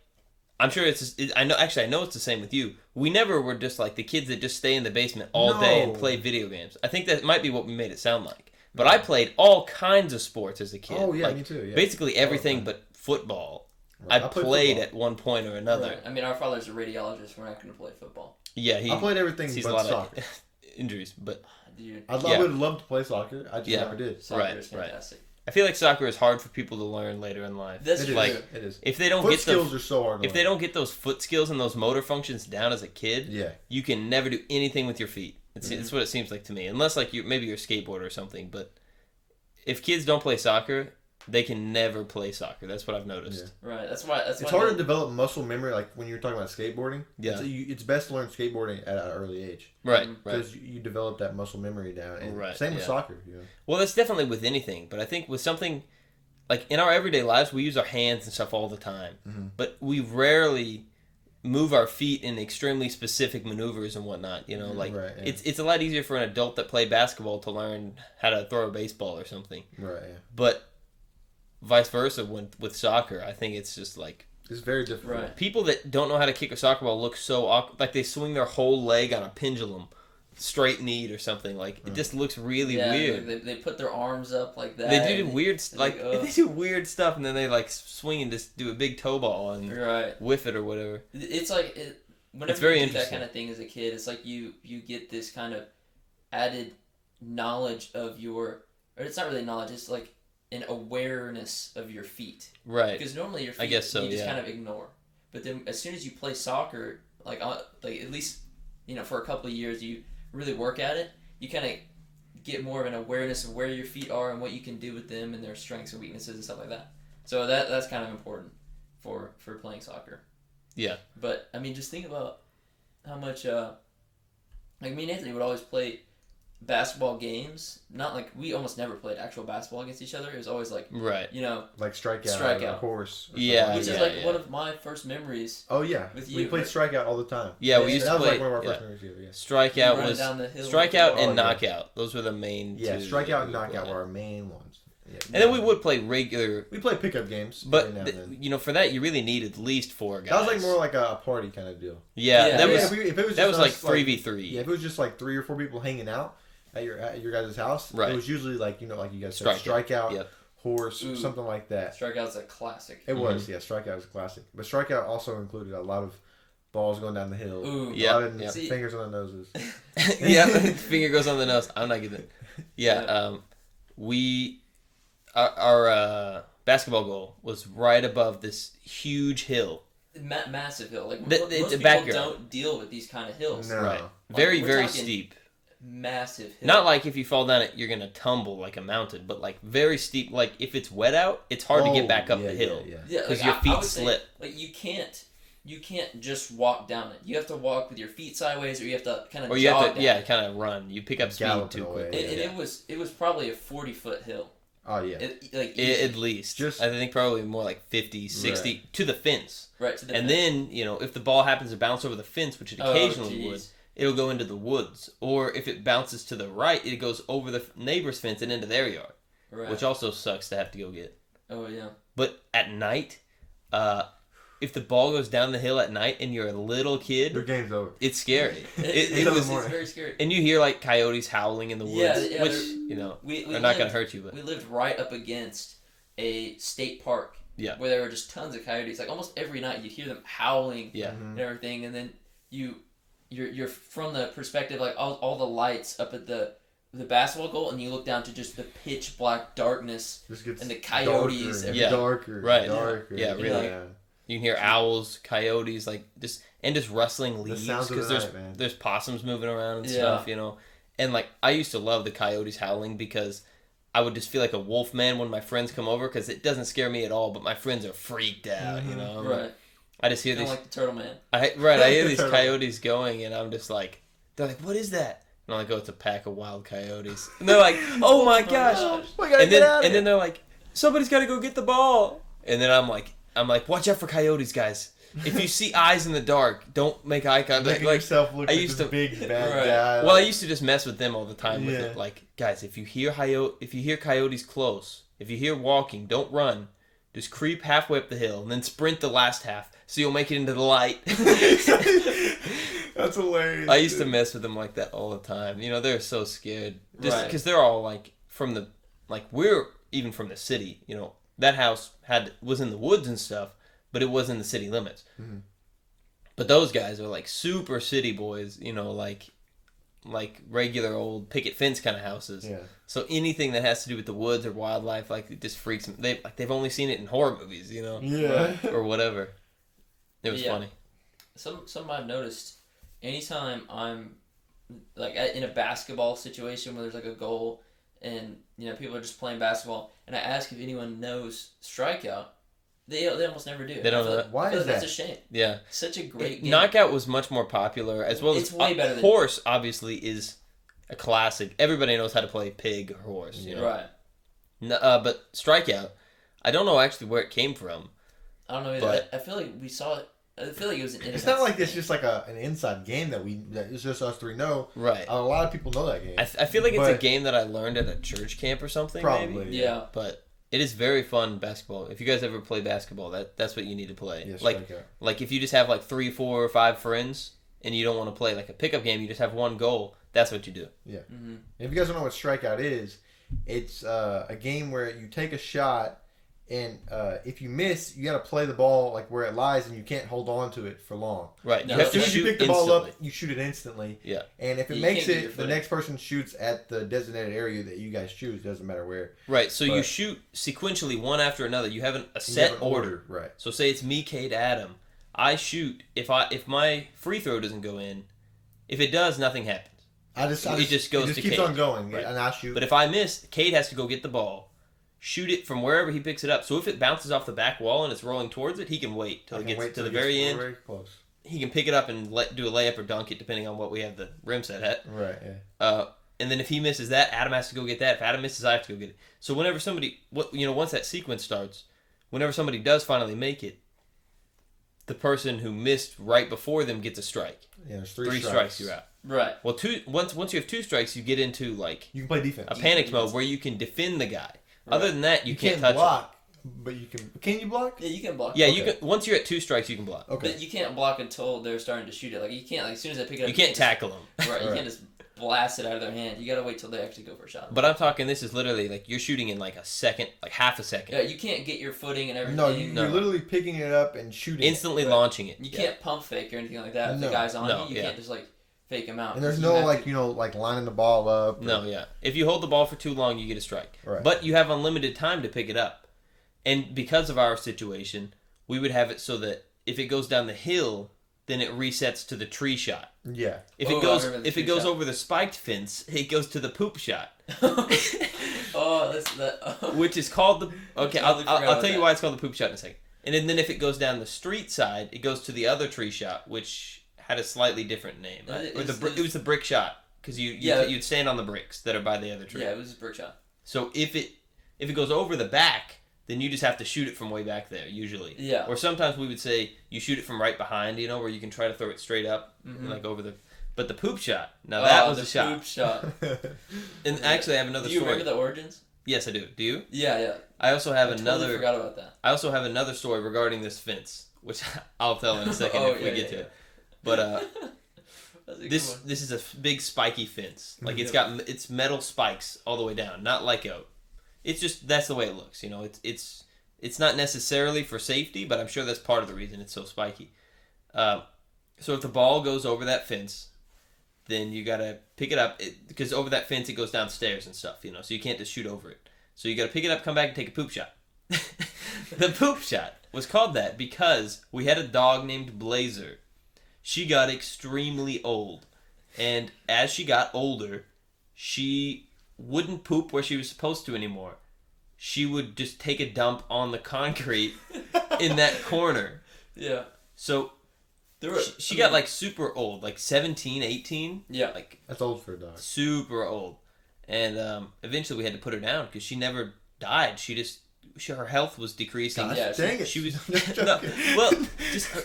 Speaker 1: I'm sure I know it's the same with you. We never were just like the kids that just stay in the basement all day and
Speaker 2: No.
Speaker 1: play video games. I think that might be what we made it sound like. But I played all kinds of sports as a kid.
Speaker 2: Oh, yeah,
Speaker 1: like,
Speaker 2: me too, yeah.
Speaker 1: Basically everything
Speaker 2: All the
Speaker 1: but football.
Speaker 2: Right.
Speaker 1: I
Speaker 2: played
Speaker 1: played
Speaker 2: football.
Speaker 1: at one point or another.
Speaker 3: Right. I mean, our father's a radiologist. We're not going to play football.
Speaker 1: Yeah,
Speaker 2: I played everything
Speaker 1: sees a
Speaker 2: but
Speaker 1: lot
Speaker 2: soccer.
Speaker 1: of injuries, but
Speaker 3: Dude,
Speaker 2: I
Speaker 1: Yeah.
Speaker 2: would love to play soccer. I just
Speaker 1: Yeah.
Speaker 2: never did.
Speaker 3: soccer
Speaker 1: Right,
Speaker 3: is
Speaker 1: right.
Speaker 3: fantastic.
Speaker 1: I feel like soccer is hard for people to learn later in life.
Speaker 3: That's
Speaker 2: It
Speaker 3: true.
Speaker 2: is.
Speaker 1: like,
Speaker 2: It is.
Speaker 1: If they don't
Speaker 2: Foot
Speaker 1: get
Speaker 2: skills are so hard to
Speaker 1: if they
Speaker 2: learn.
Speaker 1: don't get those foot skills and those motor functions down as a kid,
Speaker 2: Yeah.
Speaker 1: you can never do anything with your feet. It's what it seems like to me. Unless like maybe you're a skateboarder or something, but if kids don't play soccer, they can never play soccer. That's what I've noticed.
Speaker 3: Right. That's why.
Speaker 2: It's hard to develop muscle memory, like when you're talking about skateboarding.
Speaker 1: Yeah.
Speaker 2: It's best to learn skateboarding at an early age.
Speaker 1: Right, right.
Speaker 2: Because you develop that muscle memory down. And
Speaker 1: Right,
Speaker 2: same with
Speaker 1: yeah.
Speaker 2: soccer. You know?
Speaker 1: Well, that's definitely with anything, but I think with something like in our everyday lives, we use our hands and stuff all the time, but we rarely move our feet in extremely specific maneuvers and whatnot. You know, like
Speaker 2: Right, yeah.
Speaker 1: it's a lot easier for an adult that played basketball to learn how to throw a baseball or something.
Speaker 2: Right, yeah.
Speaker 1: But vice versa with soccer, I think it's just like
Speaker 2: It's very difficult.
Speaker 3: Right.
Speaker 1: people that don't know how to kick a soccer ball look so awkward, like they swing their whole leg on a pendulum, straight kneed or something. Like it just looks really
Speaker 3: Yeah,
Speaker 1: weird.
Speaker 3: They put their arms up like that.
Speaker 1: They do
Speaker 3: and
Speaker 1: weird
Speaker 3: like,
Speaker 1: they do weird stuff, and then they like swing and just do a big toe ball and
Speaker 3: Right.
Speaker 1: whiff it or whatever.
Speaker 3: It's like whenever
Speaker 1: It's very
Speaker 3: you do that
Speaker 1: interesting.
Speaker 3: kind of thing as a kid, it's like you get this kind of added knowledge of your, or it's not really knowledge. It's like an awareness of your feet.
Speaker 1: Right.
Speaker 3: Because normally your feet
Speaker 1: I guess so,
Speaker 3: you just
Speaker 1: yeah.
Speaker 3: kind of ignore. But then as soon as you play soccer, like at least for a couple of years you really work at it, you kind of get more of an awareness of where your feet are and what you can do with them and their strengths and weaknesses and stuff like that. So that's kind of important for playing soccer.
Speaker 1: Yeah.
Speaker 3: But I mean, just think about how much like me and Anthony would always play basketball games. Not like we almost never played actual basketball against each other. It was always like
Speaker 1: Right.
Speaker 2: Like strikeout,
Speaker 3: Strikeout.
Speaker 2: or horse. Or
Speaker 1: Yeah,
Speaker 2: something
Speaker 3: which
Speaker 2: like
Speaker 3: is
Speaker 2: that.
Speaker 3: like one of my first memories.
Speaker 2: Oh yeah,
Speaker 3: with
Speaker 2: we
Speaker 3: you,
Speaker 2: played
Speaker 3: right?
Speaker 2: strikeout all the time.
Speaker 1: Yeah, we
Speaker 3: Yeah,
Speaker 1: used
Speaker 2: that
Speaker 1: to
Speaker 2: was
Speaker 1: play.
Speaker 2: like one of our
Speaker 1: Yeah.
Speaker 2: first memories together. Yeah.
Speaker 1: Strikeout
Speaker 3: Running
Speaker 1: was
Speaker 3: down the hill.
Speaker 1: strikeout
Speaker 2: Oh,
Speaker 1: and
Speaker 2: yeah.
Speaker 1: knockout. Those were the main
Speaker 2: Yeah,
Speaker 1: two.
Speaker 2: strikeout and
Speaker 1: that we
Speaker 2: knockout
Speaker 1: played.
Speaker 2: were our main ones. Yeah,
Speaker 1: And then we would play regular.
Speaker 2: We play pickup games,
Speaker 1: But
Speaker 2: every now and then.
Speaker 1: you know, for that you really need at least 4 guys.
Speaker 2: That was like more like a party kind of deal.
Speaker 1: Yeah, that was
Speaker 2: if it was
Speaker 1: that
Speaker 2: just
Speaker 1: was like
Speaker 2: us,
Speaker 1: 3v3.
Speaker 2: Yeah, if it was just like 3 or 4 people hanging out at your guys' house,
Speaker 1: Right.
Speaker 2: it was usually like like you guys said,
Speaker 1: Strikeout.
Speaker 2: strikeout,
Speaker 1: Yep.
Speaker 2: horse,
Speaker 3: Ooh.
Speaker 2: something like that.
Speaker 3: Strikeout's a classic.
Speaker 2: It was, yeah. Strikeout was a classic, but strikeout also included a lot of balls going down the hill.
Speaker 3: Ooh.
Speaker 2: A
Speaker 1: Yeah,
Speaker 2: lot of
Speaker 1: yeah.
Speaker 2: fingers on the noses.
Speaker 1: Yeah, finger goes on the nose. I'm not getting it. Yeah, our basketball goal was right above this huge hill.
Speaker 3: Massive hill. Like
Speaker 1: It's
Speaker 3: most
Speaker 1: a
Speaker 3: people
Speaker 1: backyard.
Speaker 3: don't deal with these kind of hills.
Speaker 2: No.
Speaker 1: Right.
Speaker 3: Like,
Speaker 1: Very,
Speaker 3: we're
Speaker 1: very
Speaker 3: talking
Speaker 1: steep.
Speaker 3: Massive hill.
Speaker 1: Not like if you fall down it, you're going to tumble like a mountain, but like very steep. Like if it's wet out, it's hard to get back up
Speaker 2: yeah,
Speaker 1: the hill.
Speaker 2: Yeah,
Speaker 3: Yeah,
Speaker 1: Because
Speaker 3: like,
Speaker 1: your
Speaker 3: I
Speaker 1: feet
Speaker 3: would say,
Speaker 1: slip.
Speaker 3: like you can't just walk down it. You have to walk with your feet sideways, or you have to kind of
Speaker 1: Or you
Speaker 3: jog
Speaker 1: have to,
Speaker 3: down.
Speaker 1: kind of run. You pick up speed
Speaker 2: Galloping
Speaker 1: too
Speaker 2: away.
Speaker 1: quick.
Speaker 3: And it was probably a 40-foot hill.
Speaker 2: Oh yeah.
Speaker 1: At least.
Speaker 2: Just-
Speaker 1: I think probably more like 50, 60 to the fence.
Speaker 3: Right to the
Speaker 1: And then, if the ball happens to bounce over the fence, which it occasionally would, it'll go into the woods. Or if it bounces to the right, it goes over the neighbor's fence and into their yard,
Speaker 3: right.
Speaker 1: which also sucks to have to go get.
Speaker 3: Oh yeah.
Speaker 1: But at night, if the ball goes down the hill at night and you're a little
Speaker 2: Your
Speaker 1: kid,
Speaker 2: game's over.
Speaker 1: it's scary.
Speaker 3: It
Speaker 1: was,
Speaker 3: it's very scary.
Speaker 1: and you hear like coyotes howling in the woods,
Speaker 3: Yeah,
Speaker 1: which
Speaker 3: we
Speaker 1: are not going to hurt you. But
Speaker 3: we lived right up against a state park.
Speaker 1: Yeah.
Speaker 3: Where there were just tons of coyotes. Like almost every night you'd hear them howling.
Speaker 1: Yeah.
Speaker 3: And everything, and then you're from the perspective like all the lights up at the basketball goal, and you look down to just the pitch black darkness
Speaker 2: Just gets
Speaker 3: and the coyotes.
Speaker 2: darker,
Speaker 1: Yeah.
Speaker 2: darker,
Speaker 1: Right.
Speaker 2: darker.
Speaker 1: Yeah, really.
Speaker 2: Yeah.
Speaker 1: you can hear owls, coyotes, like just rustling leaves
Speaker 2: sounds of the
Speaker 1: because
Speaker 2: night, man.
Speaker 1: there's possums moving around and
Speaker 3: Yeah.
Speaker 1: stuff, And like I used to love the coyotes howling because I would just feel like a wolf man when my friends come over because it doesn't scare me at all, but my friends are freaked out,
Speaker 3: Right.
Speaker 1: I just hear
Speaker 3: Kind
Speaker 1: these.
Speaker 3: of like the turtle man.
Speaker 1: I hear these coyotes going, and I'm just like, they're like, what is that? And I'm like, oh, it's a pack of wild coyotes. And they're like, oh my gosh.
Speaker 2: We gotta
Speaker 1: And
Speaker 2: get out of
Speaker 1: then
Speaker 2: here.
Speaker 1: they're like, somebody's got to go get the ball. And then I'm like, watch out for coyotes, guys. If you see eyes in the dark, don't make eye contact.
Speaker 2: Making
Speaker 1: Like,
Speaker 2: yourself look
Speaker 1: I
Speaker 2: like
Speaker 1: used
Speaker 2: this
Speaker 1: to-
Speaker 2: big bad
Speaker 3: Right.
Speaker 2: guy.
Speaker 1: well, I used to just mess with them all the time with
Speaker 2: Yeah.
Speaker 1: it. Like, guys, if you hear coyotes close, if you hear walking, don't run. Just creep halfway up the hill and then sprint the last half so you'll make it into the light.
Speaker 2: That's hilarious.
Speaker 1: I used to mess with them like that all the time. They're so scared. Just
Speaker 3: Right.
Speaker 1: because they're all like we're even from the city. That house was in the woods and stuff, but it was in the city limits.
Speaker 2: Mhm.
Speaker 1: But those guys are like super city boys, like regular old picket fence kind of houses.
Speaker 2: Yeah.
Speaker 1: So anything that has to do with the woods or wildlife, like it just freaks them. They've only seen it in horror movies,
Speaker 2: Yeah.
Speaker 1: or whatever. It was
Speaker 3: Yeah.
Speaker 1: funny.
Speaker 3: Something I've noticed, anytime I'm like in a basketball situation where there's like a goal and people are just playing basketball, and I ask if anyone knows strikeout, they almost never do.
Speaker 1: They don't
Speaker 3: I feel
Speaker 1: know
Speaker 3: like-
Speaker 1: that.
Speaker 2: Why
Speaker 3: I feel
Speaker 2: is
Speaker 3: like that's
Speaker 2: that?
Speaker 3: a shame.
Speaker 1: Yeah.
Speaker 3: Such a great game.
Speaker 1: Knockout was much more popular, as well
Speaker 3: It's
Speaker 1: as
Speaker 3: way better than-
Speaker 1: horse. Obviously, is a classic. Everybody knows how to play pig or horse.
Speaker 3: Right.
Speaker 1: But strikeout, I don't know actually where it came from.
Speaker 3: I don't know either.
Speaker 1: But-
Speaker 3: I feel like we saw it. I feel like it was an
Speaker 2: It's not like it's just like an inside game that it's just us three know.
Speaker 1: Right.
Speaker 2: A lot of people know that game.
Speaker 1: I feel like it's a
Speaker 2: But-
Speaker 1: game that I learned at a church camp or something.
Speaker 2: Probably.
Speaker 1: Maybe.
Speaker 3: Yeah.
Speaker 1: But it is very fun basketball. If you guys ever play basketball, that's what you need to play.
Speaker 2: Yes,
Speaker 1: like if you just have like 3, 4, or 5 friends and you don't want to play like a pickup game, you just have one goal. That's what you do.
Speaker 2: Yeah.
Speaker 3: Mm-hmm.
Speaker 2: If you guys don't know what strikeout is, it's a game where you take a shot, and if you miss, you got to play the ball like where it lies, and you can't hold on to it for long.
Speaker 1: Right.
Speaker 3: No,
Speaker 1: You have
Speaker 2: As
Speaker 1: to
Speaker 2: soon as you
Speaker 1: shoot
Speaker 2: pick the ball
Speaker 1: instantly.
Speaker 2: up, you shoot it instantly.
Speaker 1: Yeah.
Speaker 2: And if it
Speaker 3: You
Speaker 2: makes
Speaker 3: can't get your
Speaker 2: it, the
Speaker 3: footing.
Speaker 2: next person shoots at the designated area that you guys choose. Doesn't matter where.
Speaker 1: Right. So you
Speaker 2: But-
Speaker 1: shoot sequentially one after another. You have a
Speaker 2: You
Speaker 1: set
Speaker 2: have an
Speaker 1: order.
Speaker 2: Right.
Speaker 1: So say it's me, Kade, Adam. I shoot. If my free throw doesn't go in, if it does, nothing happens.
Speaker 2: It
Speaker 1: just goes to
Speaker 2: keeps
Speaker 1: Kade.
Speaker 2: on going,
Speaker 1: Right.
Speaker 2: and I shoot.
Speaker 1: But if I miss, Kade has to go get the ball, shoot it from wherever he picks it up. So if it bounces off the back wall and it's rolling towards it, he can wait till
Speaker 2: I
Speaker 1: it
Speaker 2: can
Speaker 1: gets
Speaker 2: wait
Speaker 1: to
Speaker 2: till
Speaker 1: the
Speaker 2: it gets
Speaker 1: very end.
Speaker 2: Very close.
Speaker 1: He can pick it up and do a layup or dunk it, depending on what we have the rim set at.
Speaker 2: Right. Yeah.
Speaker 1: And then if he misses that, Adam has to go get that. If Adam misses, I have to go get it. So whenever somebody, once that sequence starts, whenever somebody does finally make it, the person who missed right before them gets a strike.
Speaker 2: Yeah. There's
Speaker 1: 3 strikes, you're out.
Speaker 3: Right.
Speaker 1: Well, once you have 2 strikes, you get into like
Speaker 2: You can play defense.
Speaker 1: a panic mode where you can defend the guy. Other than that, you can't touch
Speaker 2: block. But you can. Can you block?
Speaker 3: Yeah, you can block.
Speaker 1: Yeah, you can. Once you're at 2 strikes, you can block.
Speaker 3: Okay. But you can't block until they're starting to shoot it. Like you can't. Like as soon as they pick it up,
Speaker 1: you can't tackle them.
Speaker 3: Right. You can't just blast it out of their hand. You gotta wait till they actually go for a shot.
Speaker 1: But I'm talking. This is literally like you're shooting in like a second, like half a second.
Speaker 3: Yeah, you can't get your footing and everything.
Speaker 2: No, you're literally picking it up and shooting.
Speaker 1: Instantly launching it.
Speaker 3: You can't pump fake or anything like that. If the guy's on you, you can't just like fake him out.
Speaker 2: And there's no like like lining the ball up.
Speaker 1: No, yeah. If you hold the ball for too long, you get a strike.
Speaker 2: Right.
Speaker 1: But you have unlimited time to pick it up. And because of our situation, we would have it so that if it goes down the hill, then it resets to the tree shot.
Speaker 2: Yeah.
Speaker 1: If it goes over the spiked fence, it goes to the poop shot. Which is called the... Okay, I'll tell you why it's called the poop shot in a second. And then if it goes down the street side, it goes to the other tree shot, which had a slightly different name. It was the brick shot, because you'd stand on the bricks that are by the other tree.
Speaker 3: Yeah, it was a brick shot.
Speaker 1: So if it goes over the back, then you just have to shoot it from way back there, usually. Yeah. Or sometimes we would say you shoot it from right behind, where you can try to throw it straight up, like over the... But the poop shot, now that was a shot.
Speaker 3: The poop shot.
Speaker 1: And actually I have another story.
Speaker 3: Do you remember the origins?
Speaker 1: Yes, I do. Do you?
Speaker 3: Yeah.
Speaker 1: I also have another...
Speaker 3: Totally forgot about that.
Speaker 1: I also have another story regarding this fence, which I'll tell in a second if we get to it. But this is a big spiky fence. Like it's metal spikes all the way down, not like a... It's just, that's the way it looks, It's not necessarily for safety, but I'm sure that's part of the reason it's so spiky. So if the ball goes over that fence, then you gotta pick it up, because over that fence it goes downstairs and stuff, so you can't just shoot over it. So you gotta pick it up, come back, and take a poop shot. The poop shot was called that because we had a dog named Blazer. She got extremely old, and as she got older, she wouldn't poop where she was supposed to anymore. She would just take a dump on the concrete in that corner. Yeah. So she got like super old, like 17, 18.
Speaker 3: Yeah.
Speaker 1: Like
Speaker 2: that's old for a dog.
Speaker 1: Super old. And eventually we had to put her down because she never died. Her health was decreasing.
Speaker 2: Gosh, dang it.
Speaker 1: She was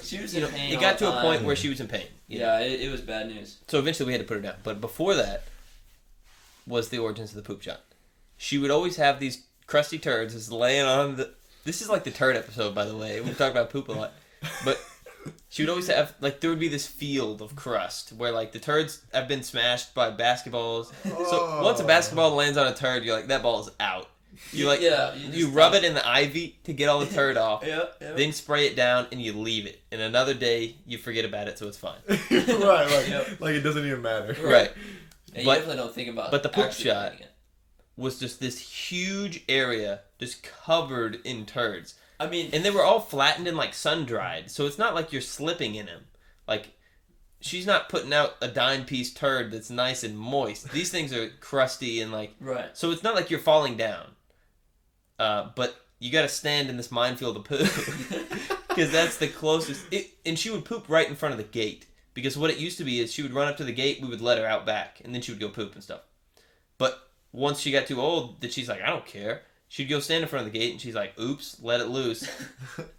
Speaker 3: she was in pain.
Speaker 1: It got to a point where she was in pain.
Speaker 3: Yeah, it was bad news.
Speaker 1: So eventually we had to put her down. But before that was the origins of the poop shot. She would always have these crusty turds just laying on the... This is like the turd episode, by the way. We talk about poop a lot. But she would always have... Like, there would be this field of crust where, like, the turds have been smashed by basketballs. So once a basketball lands on a turd, you're like, that ball is out. You rub it in the ivy to get all the turd off. Then spray it down and you leave it. And another day, you forget about it, so it's fine.
Speaker 2: Like it doesn't even matter.
Speaker 1: Right.
Speaker 3: And you definitely don't think about.
Speaker 1: But the poop shot was just this huge area just covered in turds.
Speaker 3: I mean,
Speaker 1: and they were all flattened and like sun dried, so it's not like you're slipping in them. Like, she's not putting out a dime piece turd that's nice and moist. These things are crusty and like
Speaker 3: right.
Speaker 1: So it's not like you're falling down. But you got to stand in this minefield of poop because that's the closest. And she would poop right in front of the gate. Because what it used to be is she would run up to the gate, we would let her out back, and then she would go poop and stuff. But once she got too old, that she's like, I don't care. She'd go stand in front of the gate, and she's like, oops, let it loose.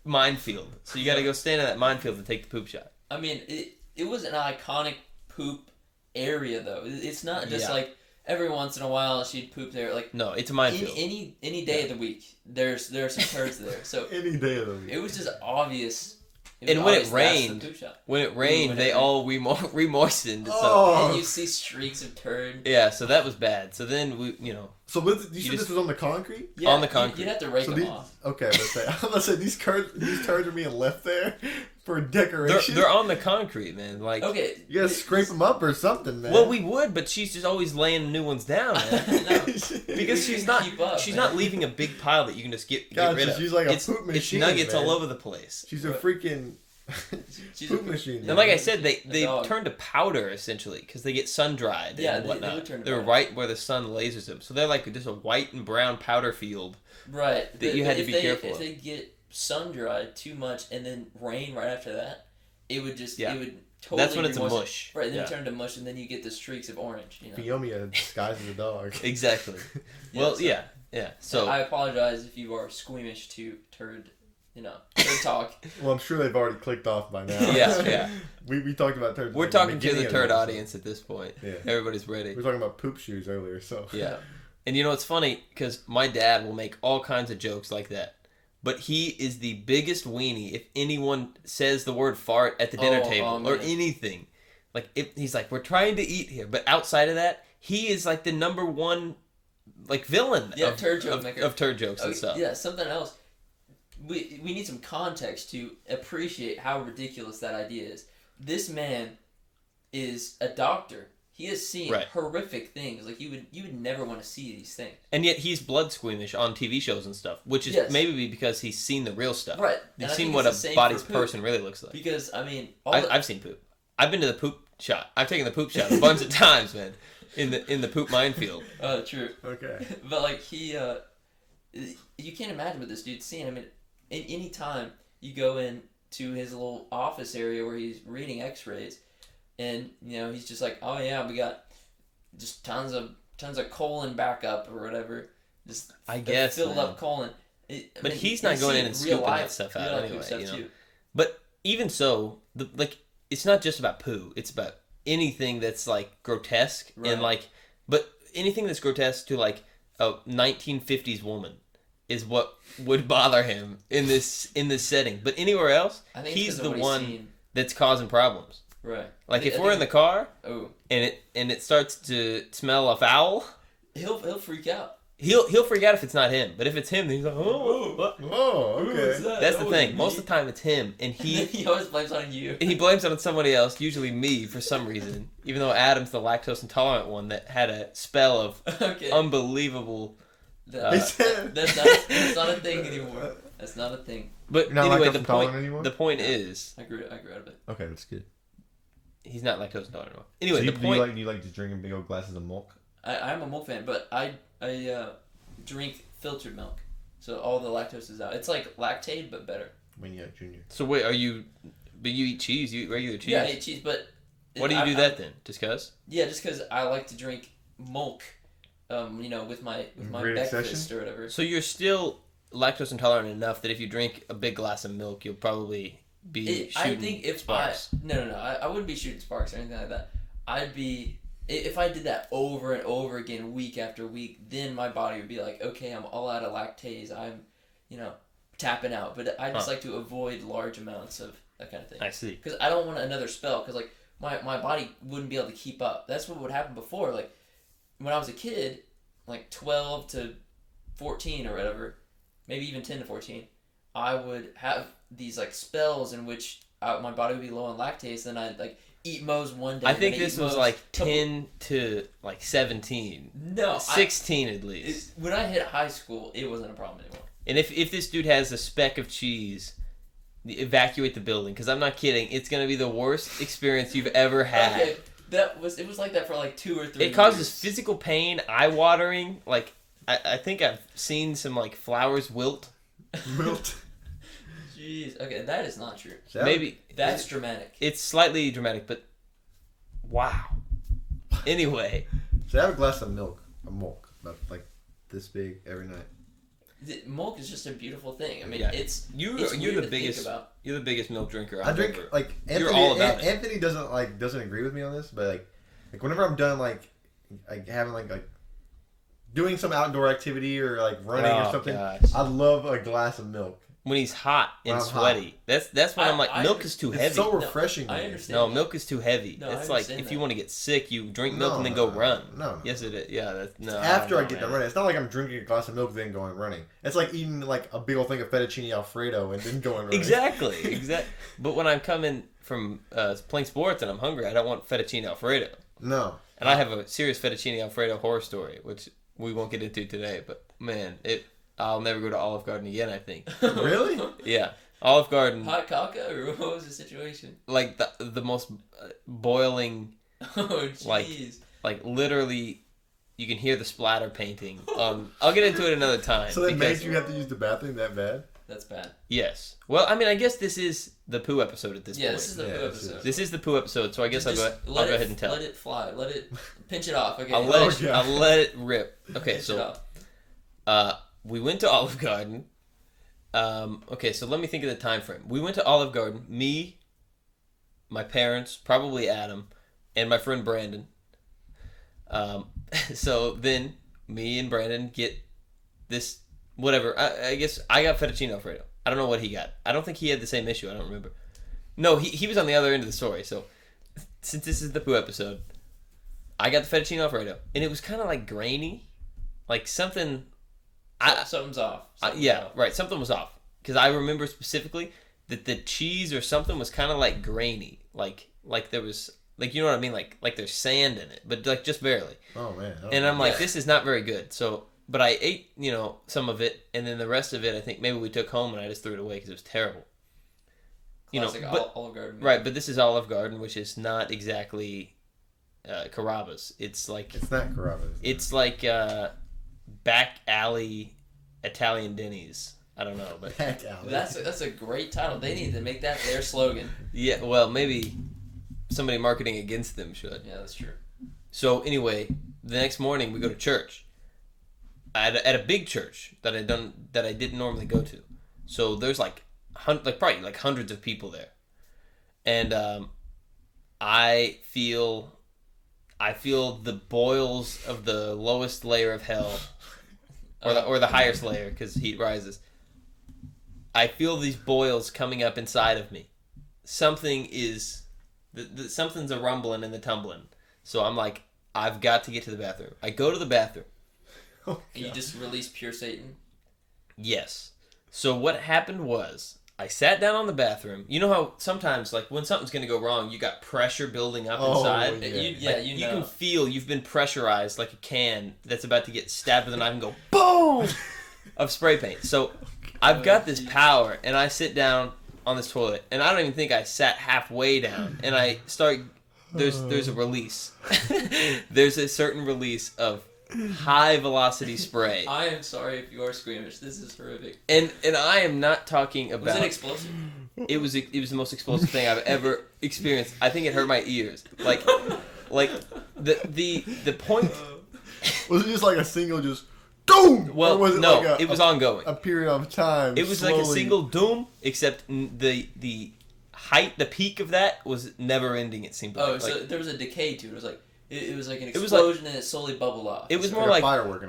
Speaker 1: Minefield. So you got to go stand in that minefield to take the poop shot.
Speaker 3: I mean, it was an iconic poop area, though. It's not just like every once in a while she'd poop there. Like
Speaker 1: no, it's a minefield.
Speaker 3: Any day of the week, there are some turds there. So
Speaker 2: any day of the week.
Speaker 3: It was just obvious.
Speaker 1: And when it rained, they all re-moistened.
Speaker 3: So. And you see streaks of turd.
Speaker 1: Yeah, so that was bad. So then we,
Speaker 2: So you said this was on the concrete?
Speaker 1: Yeah, on the concrete.
Speaker 3: You'd have to rake them off.
Speaker 2: Okay, let's say these turds are being left there for decoration.
Speaker 1: They're on the concrete, man. Like
Speaker 3: okay,
Speaker 2: you gotta scrape them up or something, man.
Speaker 1: Well, we would, but she's just always laying new ones down, man. No, because she's not leaving a big pile that you can just get rid of.
Speaker 2: She's like a poop machine.
Speaker 1: It's nuggets
Speaker 2: man.
Speaker 1: all over the place.
Speaker 2: She's a freaking poop machine.
Speaker 1: And like I said, they turn to powder essentially because they get sun dried and whatnot.
Speaker 3: They would turn to
Speaker 1: they're
Speaker 3: powder.
Speaker 1: Right where the sun lasers them, so they're like just a white and brown powder field.
Speaker 3: Right.
Speaker 1: That you had to be careful
Speaker 3: of. If they get sun dried too much and then rain right after that, it would just it would totally.
Speaker 1: That's when it's a mush.
Speaker 3: Right. Then it turned to mush, and then you get the streaks of orange.
Speaker 2: Fiomia disguised as a dog.
Speaker 1: Exactly. Well, yeah. So
Speaker 3: I apologize if you are squeamish to turd talk.
Speaker 2: Well, I'm sure they've already clicked off by now.
Speaker 1: Yeah.
Speaker 2: We talked about turds.
Speaker 1: We're talking to the turd audience at this point. Yeah. Everybody's ready.
Speaker 2: We were talking about poop shoes earlier, so.
Speaker 1: Yeah. And you know, it's funny because my dad will make all kinds of jokes like that. But he is the biggest weenie if anyone says the word fart at the dinner table or anything. Like, he's like, we're trying to eat here. But outside of that, he is like the number one like villain of turd jokes and stuff.
Speaker 3: Yeah, something else. We need some context to appreciate how ridiculous that idea is. This man is a doctor. He has seen horrific things. Like, you would never want to see these things.
Speaker 1: And yet he's blood squeamish on TV shows and stuff, which is maybe because he's seen the real stuff.
Speaker 3: Right.
Speaker 1: He's seen what a body's person really looks like.
Speaker 3: Because, I mean...
Speaker 1: I've seen poop. I've been to the poop shot. I've taken the poop shot a bunch of times, man. In the poop minefield.
Speaker 3: True.
Speaker 2: Okay.
Speaker 3: But, like, he... you can't imagine what this dude's seeing. I mean, any time you go into his little office area where he's reading x-rays... And, you know, he's just like, oh, yeah, we got just tons of colon backup or whatever. Just filled up colon.
Speaker 1: But he's not going in and scooping that stuff out anyway, you know. But even so, it's not just about poo. It's about anything that's, like, grotesque. Right. And, like, but anything that's grotesque to, like, a 1950s woman is what would bother him in this setting. But anywhere else, he's the one that's causing problems.
Speaker 3: Right.
Speaker 1: Like, if we're in the car and it starts to smell of foul,
Speaker 3: he'll freak out.
Speaker 1: He'll freak out if it's not him. But if it's him, then he's like,
Speaker 2: okay.
Speaker 1: That's the thing. Most of the time, it's him, and
Speaker 3: he always blames on you.
Speaker 1: And he blames it on somebody else, usually me, for some reason. Even though Adam's the lactose intolerant one that had a spell of unbelievable.
Speaker 3: That's not a thing anymore. That's not a thing.
Speaker 1: But anyway, the point is,
Speaker 3: I grew out of it.
Speaker 2: Okay, that's good.
Speaker 1: He's not lactose intolerant anymore. Anyway,
Speaker 2: so
Speaker 1: the point.
Speaker 2: Do you like just drinking big old glasses of milk?
Speaker 3: I'm a milk fan, but I drink filtered milk, so all the lactose is out. It's like Lactaid, but better.
Speaker 2: When you're junior.
Speaker 1: So wait, but you eat cheese? You eat regular cheese?
Speaker 3: Yeah, I eat cheese, but...
Speaker 1: Why do you do that then? Just cause?
Speaker 3: Yeah, just because I like to drink milk, with my breakfast or whatever.
Speaker 1: So you're still lactose intolerant enough that if you drink a big glass of milk, you'll probably be shooting sparks.
Speaker 3: I wouldn't be shooting sparks or anything like that. I'd be... If I did that over and over again, week after week, then my body would be like, okay, I'm all out of lactase. I'm, tapping out. But I just like to avoid large amounts of that kind of thing.
Speaker 1: I see.
Speaker 3: Because I don't want another spell. Because, like, my body wouldn't be able to keep up. That's what would happen before. Like, when I was a kid, like 12 to 14 or whatever, maybe even 10 to 14, I would have these, like, spells in which my body would be low on lactase, and I'd, like... eat Moe's one day.
Speaker 1: I think this was like 10 to like 17.
Speaker 3: No,
Speaker 1: 16 at least.
Speaker 3: When I hit high school, it wasn't a problem anymore.
Speaker 1: And if this dude has a speck of cheese, evacuate the building, because I'm not kidding. It's gonna be the worst experience you've ever had.
Speaker 3: Okay, it was like that for like 2 or 3 years.
Speaker 1: It causes physical pain, eye watering. Like I think I've seen some like flowers wilt.
Speaker 3: Jeez. Okay, that is not true.
Speaker 1: Maybe
Speaker 3: that's dramatic.
Speaker 1: It's slightly dramatic, but wow. Anyway,
Speaker 2: so I have a glass of milk, about like this big every night.
Speaker 3: Milk is just a beautiful thing. I mean,
Speaker 1: you're the biggest milk drinker.
Speaker 2: I drink like Anthony.
Speaker 1: You're all about
Speaker 2: Anthony doesn't agree with me on this, but like whenever I'm done like having like doing some outdoor activity or like running or something, I love a glass of milk.
Speaker 1: When he's hot and sweaty. That's when I'm like, milk is too heavy.
Speaker 2: It's so refreshing.
Speaker 3: I understand.
Speaker 1: No, milk is too heavy. It's like if you want to get sick, you drink milk and then go run.
Speaker 2: No.
Speaker 1: Yes, it is. Yeah,
Speaker 2: after I get done running. It's not like I'm drinking a glass of milk then going running. It's like eating like a big old thing of fettuccine Alfredo and then going running.
Speaker 1: Exactly. But when I'm coming from playing sports and I'm hungry, I don't want fettuccine Alfredo.
Speaker 2: No.
Speaker 1: And I have a serious fettuccine Alfredo horror story, which we won't get into today. But man, I'll never go to Olive Garden again, I think.
Speaker 2: Really?
Speaker 1: Yeah. Olive Garden.
Speaker 3: Hot caca, or what was the situation?
Speaker 1: Like the most boiling.
Speaker 3: Oh, jeez.
Speaker 1: Like literally, you can hear the splatter painting. I'll get into it another time.
Speaker 2: So that makes you have to use the bathroom that bad?
Speaker 3: That's bad.
Speaker 1: Yes. Well, I mean, I guess this is the poo episode at this point.
Speaker 3: Yeah, this is the poo episode.
Speaker 1: This is the poo episode, so I guess I'll go ahead and tell.
Speaker 3: Let it fly. Let it pinch it off. Okay.
Speaker 1: I'll let it rip. Okay, so we went to Olive Garden. Okay, so let me think of the time frame. We went to Olive Garden. Me, my parents, probably Adam, and my friend Brandon. So then me and Brandon get this, whatever. I guess I got fettuccine Alfredo. I don't know what he got. I don't think he had the same issue. I don't remember. No, he was on the other end of the story. So, since this is the poo episode, I got the fettuccine Alfredo. And it was kind of like grainy. Like something...
Speaker 3: Something's off.
Speaker 1: Right. Something was off. Because I remember specifically that the cheese or something was kind of like grainy. Like there was... Like, you know what I mean? Like there's sand in it. But like just barely.
Speaker 2: Oh, man.
Speaker 1: And I'm like, this is not very good. So... But I ate, some of it, and then the rest of it, I think maybe we took home, and I just threw it away because it was terrible.
Speaker 3: Classic Olive Garden.
Speaker 1: Right, but this is Olive Garden, which is not exactly Carrabba's. It's like...
Speaker 2: It's not Carrabba's.
Speaker 1: It's like back alley Italian Denny's. I don't know, but...
Speaker 2: Back alley.
Speaker 3: That's a great title. They need to make that their slogan.
Speaker 1: Yeah, well, maybe somebody marketing against them should.
Speaker 3: Yeah, that's true.
Speaker 1: So, anyway, the next morning, we go to church. At a big church that I didn't normally go to, so there's probably hundreds of people there, and I feel the boils of the lowest layer of hell, or the highest layer because heat rises. I feel these boils coming up inside of me. Something's a rumbling and the tumbling. So I'm like, I've got to get to the bathroom. I go to the bathroom.
Speaker 3: Oh, you just released pure Satan?
Speaker 1: Yes. So what happened was, I sat down on the bathroom. You know how sometimes, like, when something's going to go wrong, you got pressure building up inside?
Speaker 2: Yeah.
Speaker 3: You
Speaker 1: can feel you've been pressurized like a can that's about to get stabbed with a knife and go, boom, of spray paint. So I've got this power, and I sit down on this toilet, and I don't even think I sat halfway down, and I start, there's a release. There's a certain release of high velocity spray.
Speaker 3: I am sorry if you are squeamish. This is horrific.
Speaker 1: And I am not talking about...
Speaker 3: Was it explosive?
Speaker 1: It was the most explosive thing I've ever experienced. I think it hurt my ears. Like the point...
Speaker 2: Was it just like a single just doom?
Speaker 1: Well,
Speaker 2: was it
Speaker 1: no, it was ongoing.
Speaker 2: A period of time.
Speaker 1: It was
Speaker 2: slowly...
Speaker 1: like a single doom, except the height, the peak of that was never ending. It seemed like.
Speaker 3: Oh, so there was a decay to it. It was like an
Speaker 1: It was
Speaker 3: explosion and it slowly bubbled off.
Speaker 1: It was more like
Speaker 2: firework.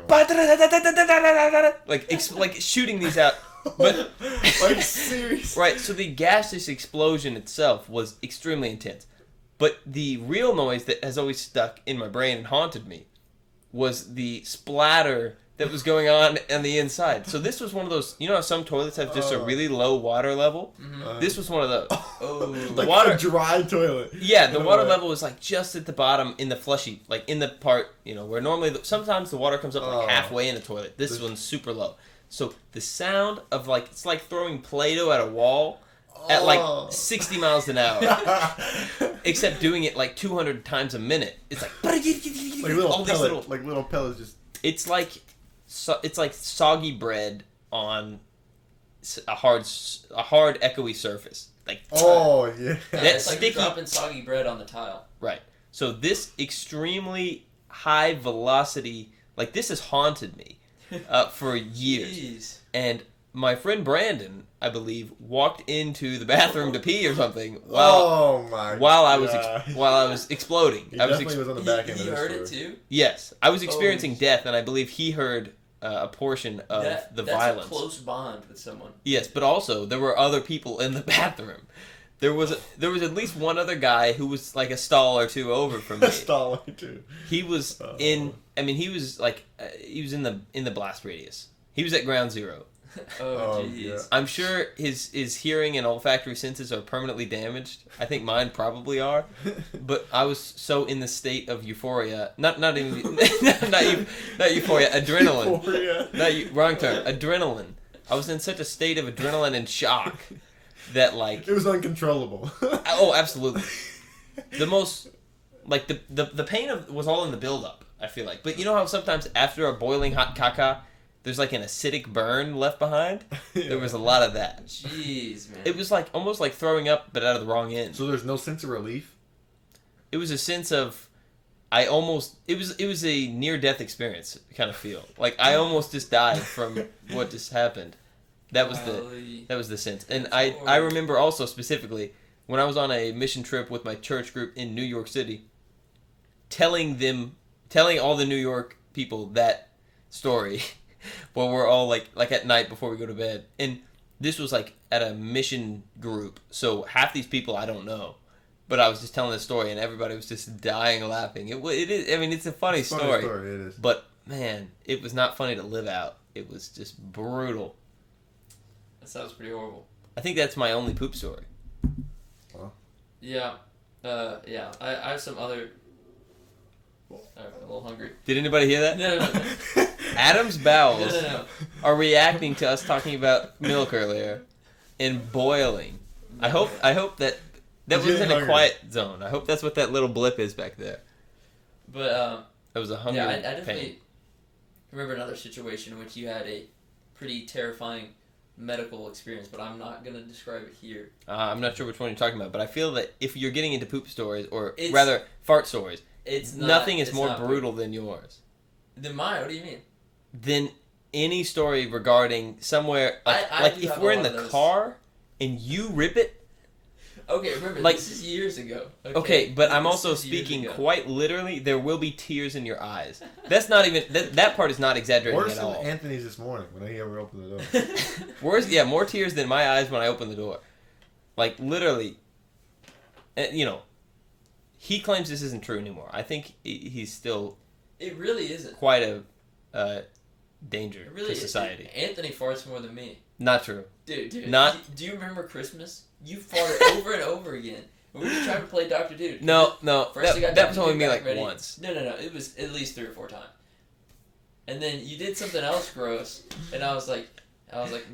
Speaker 1: Like shooting these out, but
Speaker 2: like seriously.
Speaker 1: Right. So the gaseous explosion itself was extremely intense, but the real noise that has always stuck in my brain and haunted me was the splatter that was going on the inside. So this was one of those, you know how some toilets have just a really low water level? Mm-hmm. This was one of those.
Speaker 2: The water, a dry toilet.
Speaker 1: Yeah, the water level was like just at the bottom in the flushy, like in the part, where normally, sometimes the water comes up like halfway in the toilet. This one's super low. So the sound of it's like throwing Play-Doh at a wall at like 60 miles an hour. Except doing it like 200 times a minute. It's like
Speaker 2: little pellets just...
Speaker 1: It's like soggy bread on a hard echoey surface. Like
Speaker 2: yeah.
Speaker 3: It's like you're dropping soggy bread on the tile.
Speaker 1: Right. So this extremely high velocity, this has haunted me for years.
Speaker 3: Jeez.
Speaker 1: And my friend Brandon, I believe, walked into the bathroom to pee or something while I was exploding.
Speaker 2: He definitely was on the back end of this
Speaker 3: heard
Speaker 2: story.
Speaker 3: it too?
Speaker 1: Yes, I was experiencing death, and I believe he heard a portion of the violence.
Speaker 3: That's a close bond with someone.
Speaker 1: Yes, but also there were other people in the bathroom. There was at least one other guy who was like a stall or two over from me.
Speaker 2: A stall or two.
Speaker 1: He was he was in the blast radius. He was at ground zero.
Speaker 3: Oh jeez.
Speaker 2: Yeah.
Speaker 1: I'm sure his hearing and olfactory senses are permanently damaged. I think mine probably are. But I was so in the state of euphoria. Not even not euphoria, adrenaline.
Speaker 2: Euphoria.
Speaker 1: Wrong term. Adrenaline. I was in such a state of adrenaline and shock that
Speaker 2: it was uncontrollable.
Speaker 1: Oh, absolutely. The most the pain was all in the build up, I feel like. But you know how sometimes after a boiling hot caca there's an acidic burn left behind? Yeah. There was a lot of that.
Speaker 3: Jeez, man.
Speaker 1: It was almost like throwing up, but out of the wrong end.
Speaker 2: So there's no sense of relief?
Speaker 1: It was a sense of, it was a near-death experience kind of feel. I almost just died from what just happened. That was the sense. And I remember also specifically, when I was on a mission trip with my church group in New York City, telling all the New York people that story where we're all like at night before we go to bed, and this was like at a mission group, so half these people I don't know, but I was just telling this story and everybody was just dying laughing. It is. I mean, it's a funny story.
Speaker 2: It is.
Speaker 1: But man, it was not funny to live out. It was just brutal.
Speaker 3: That sounds pretty horrible.
Speaker 1: I think that's my only poop story.
Speaker 2: Well.
Speaker 3: Yeah. Yeah. I have some other. I'm a little hungry.
Speaker 1: Did anybody hear that?
Speaker 3: No.
Speaker 1: Adam's bowels
Speaker 3: No.
Speaker 1: are reacting to us talking about milk earlier and boiling. I hope that was in a quiet zone. I hope that's what that little blip is back there.
Speaker 3: But
Speaker 1: That was a hunger
Speaker 3: yeah, I
Speaker 1: pain.
Speaker 3: definitely remember another situation in which you had a pretty terrifying medical experience, but I'm not gonna describe it here.
Speaker 1: I'm not sure which one you're talking about, but I feel that if you're getting into poop stories, or rather fart stories, nothing is more brutal than yours.
Speaker 3: Than mine? What do you mean?
Speaker 1: Than any story regarding somewhere like if we're in the car and you rip it.
Speaker 3: Okay, remember,
Speaker 1: like,
Speaker 3: this is years ago.
Speaker 1: Okay, but I'm also speaking quite literally. There will be tears in your eyes. That's not even that part is not exaggerating
Speaker 2: Worse
Speaker 1: at all.
Speaker 2: than Anthony's this morning when he ever opened the door.
Speaker 1: Worse, yeah, more tears than my eyes when I open the door. Like literally, you know, he claims this isn't true anymore. I think he's still.
Speaker 3: It really isn't.
Speaker 1: Quite a danger
Speaker 3: it really
Speaker 1: to society.
Speaker 3: Anthony farts more than me.
Speaker 1: Not true.
Speaker 3: Dude.
Speaker 1: Not.
Speaker 3: Do you remember Christmas? You farted over and over again. We were just trying to play Dr. Dude.
Speaker 1: No.
Speaker 3: First
Speaker 1: That was only me like ready. Once.
Speaker 3: No. It was at least 3 or 4 times. And then you did something else gross, and I was like,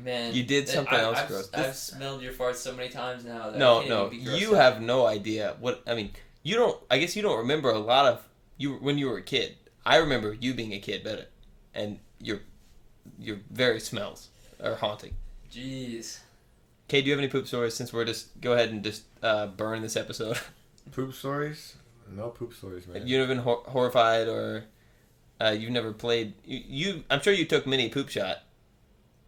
Speaker 3: man.
Speaker 1: You did something else gross.
Speaker 3: I've smelled your farts so many times now. That
Speaker 1: No.
Speaker 3: I can't even be grossed
Speaker 1: You
Speaker 3: out.
Speaker 1: have no idea what I mean. You don't. I guess you don't remember a lot of you when you were a kid. I remember you being a kid better, and your very smells are haunting.
Speaker 3: Jeez.
Speaker 1: Kate, do you have any poop stories? Since we're just go ahead and just burn this episode.
Speaker 2: Poop stories? No poop stories, man.
Speaker 1: You've never been horrified, or you've never played. You I'm sure you took mini poop shot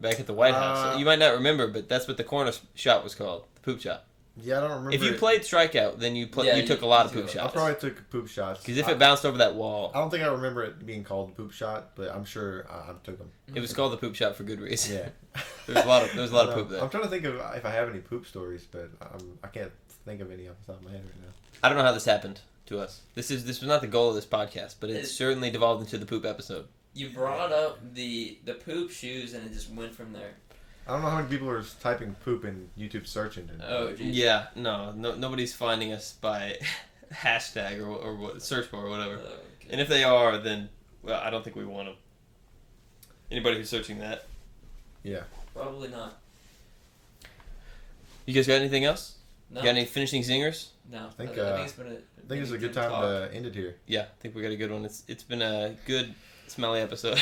Speaker 1: back at the White House. You might not remember, but that's what the corner shot was called, the poop shot.
Speaker 2: Yeah, I don't remember.
Speaker 1: If you played strikeout, then you took a lot of poop shots.
Speaker 2: I probably took poop shots.
Speaker 1: Because if it bounced over that wall,
Speaker 2: I don't think I remember it being called the poop shot, but I'm sure I took them.
Speaker 1: It was called the poop shot for good reason.
Speaker 2: Yeah,
Speaker 1: there was a lot of poop there.
Speaker 2: I'm trying to think of if I have any poop stories, but I can't think of any off the top of my head right now.
Speaker 1: I don't know how this happened to us. This was not the goal of this podcast, but it certainly devolved into the poop episode.
Speaker 3: You brought up the poop shoes, and it just went from there.
Speaker 2: I don't know how many people are typing poop in YouTube search engine.
Speaker 3: Oh, geez.
Speaker 1: Yeah, no, nobody's finding us by hashtag or what, search bar or whatever.
Speaker 3: Okay.
Speaker 1: And if they are, then I don't think we want them. Anybody who's searching that.
Speaker 2: Yeah.
Speaker 3: Probably not.
Speaker 1: You guys got anything else?
Speaker 3: No.
Speaker 1: You got any finishing zingers?
Speaker 3: No.
Speaker 2: I think
Speaker 3: it's
Speaker 2: a good time to end it here.
Speaker 1: Yeah, I think we got a good one. It's been a good, smelly episode.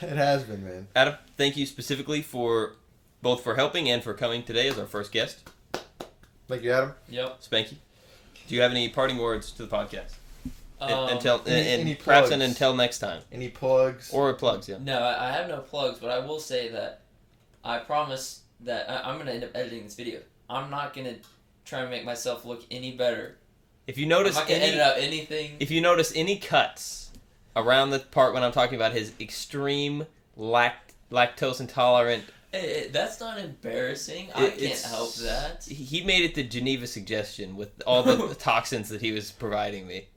Speaker 2: It has been, man.
Speaker 1: Adam, thank you specifically for helping and for coming today as our first guest.
Speaker 2: Thank you, Adam.
Speaker 3: Yep.
Speaker 1: Spanky, do you have any parting words to the podcast? Until next time.
Speaker 2: Any plugs?
Speaker 1: Or plugs, yeah.
Speaker 3: No, I have no plugs, but I will say that I promise that I'm going to end up editing this video. I'm not going to try and make myself look any better.
Speaker 1: If you notice
Speaker 3: I'm not going to edit out anything.
Speaker 1: If you notice any cuts around the part when I'm talking about his extreme lactose intolerant.
Speaker 3: Hey, that's not embarrassing. I can't help that.
Speaker 1: He made it the Geneva suggestion with all the toxins that he was providing me.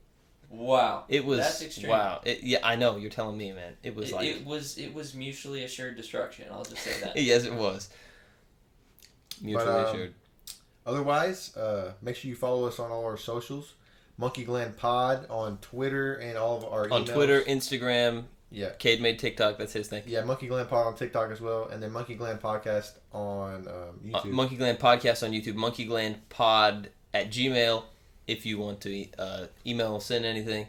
Speaker 3: Wow.
Speaker 1: It was
Speaker 3: that's extreme.
Speaker 1: Wow. Yeah, I know. You're telling me, man. It was
Speaker 3: it was mutually assured destruction. I'll just say that.
Speaker 1: Yes, it was. Mutually assured.
Speaker 2: Otherwise, make sure you follow us on all our socials. Monkey Gland Pod on Twitter and all of our emails.
Speaker 1: On Twitter, Instagram.
Speaker 2: Yeah.
Speaker 1: Cade made TikTok. That's his thing.
Speaker 2: Yeah, Monkey Gland Pod on TikTok as well. And then Monkey Gland Podcast on YouTube.
Speaker 1: Monkey Gland Podcast on YouTube. Monkey Gland Pod at Gmail if you want to email, send anything.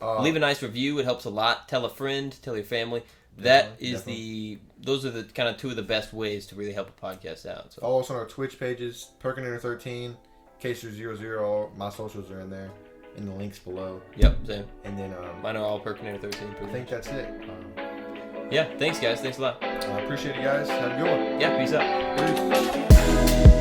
Speaker 1: Leave a nice review. It helps a lot. Tell a friend. Tell your family. Those are the kind of two of the best ways to really help a podcast out. So.
Speaker 2: Follow us on our Twitch pages. Perkins13, Caser00. All my socials are in there. In the links below.
Speaker 1: Yep, same.
Speaker 2: And then
Speaker 1: mine are all Perkins13.
Speaker 2: I think that's it.
Speaker 1: Yeah, thanks guys. Thanks a lot.
Speaker 2: I appreciate it, guys. Have a good one.
Speaker 1: Yeah, peace out.
Speaker 2: Peace.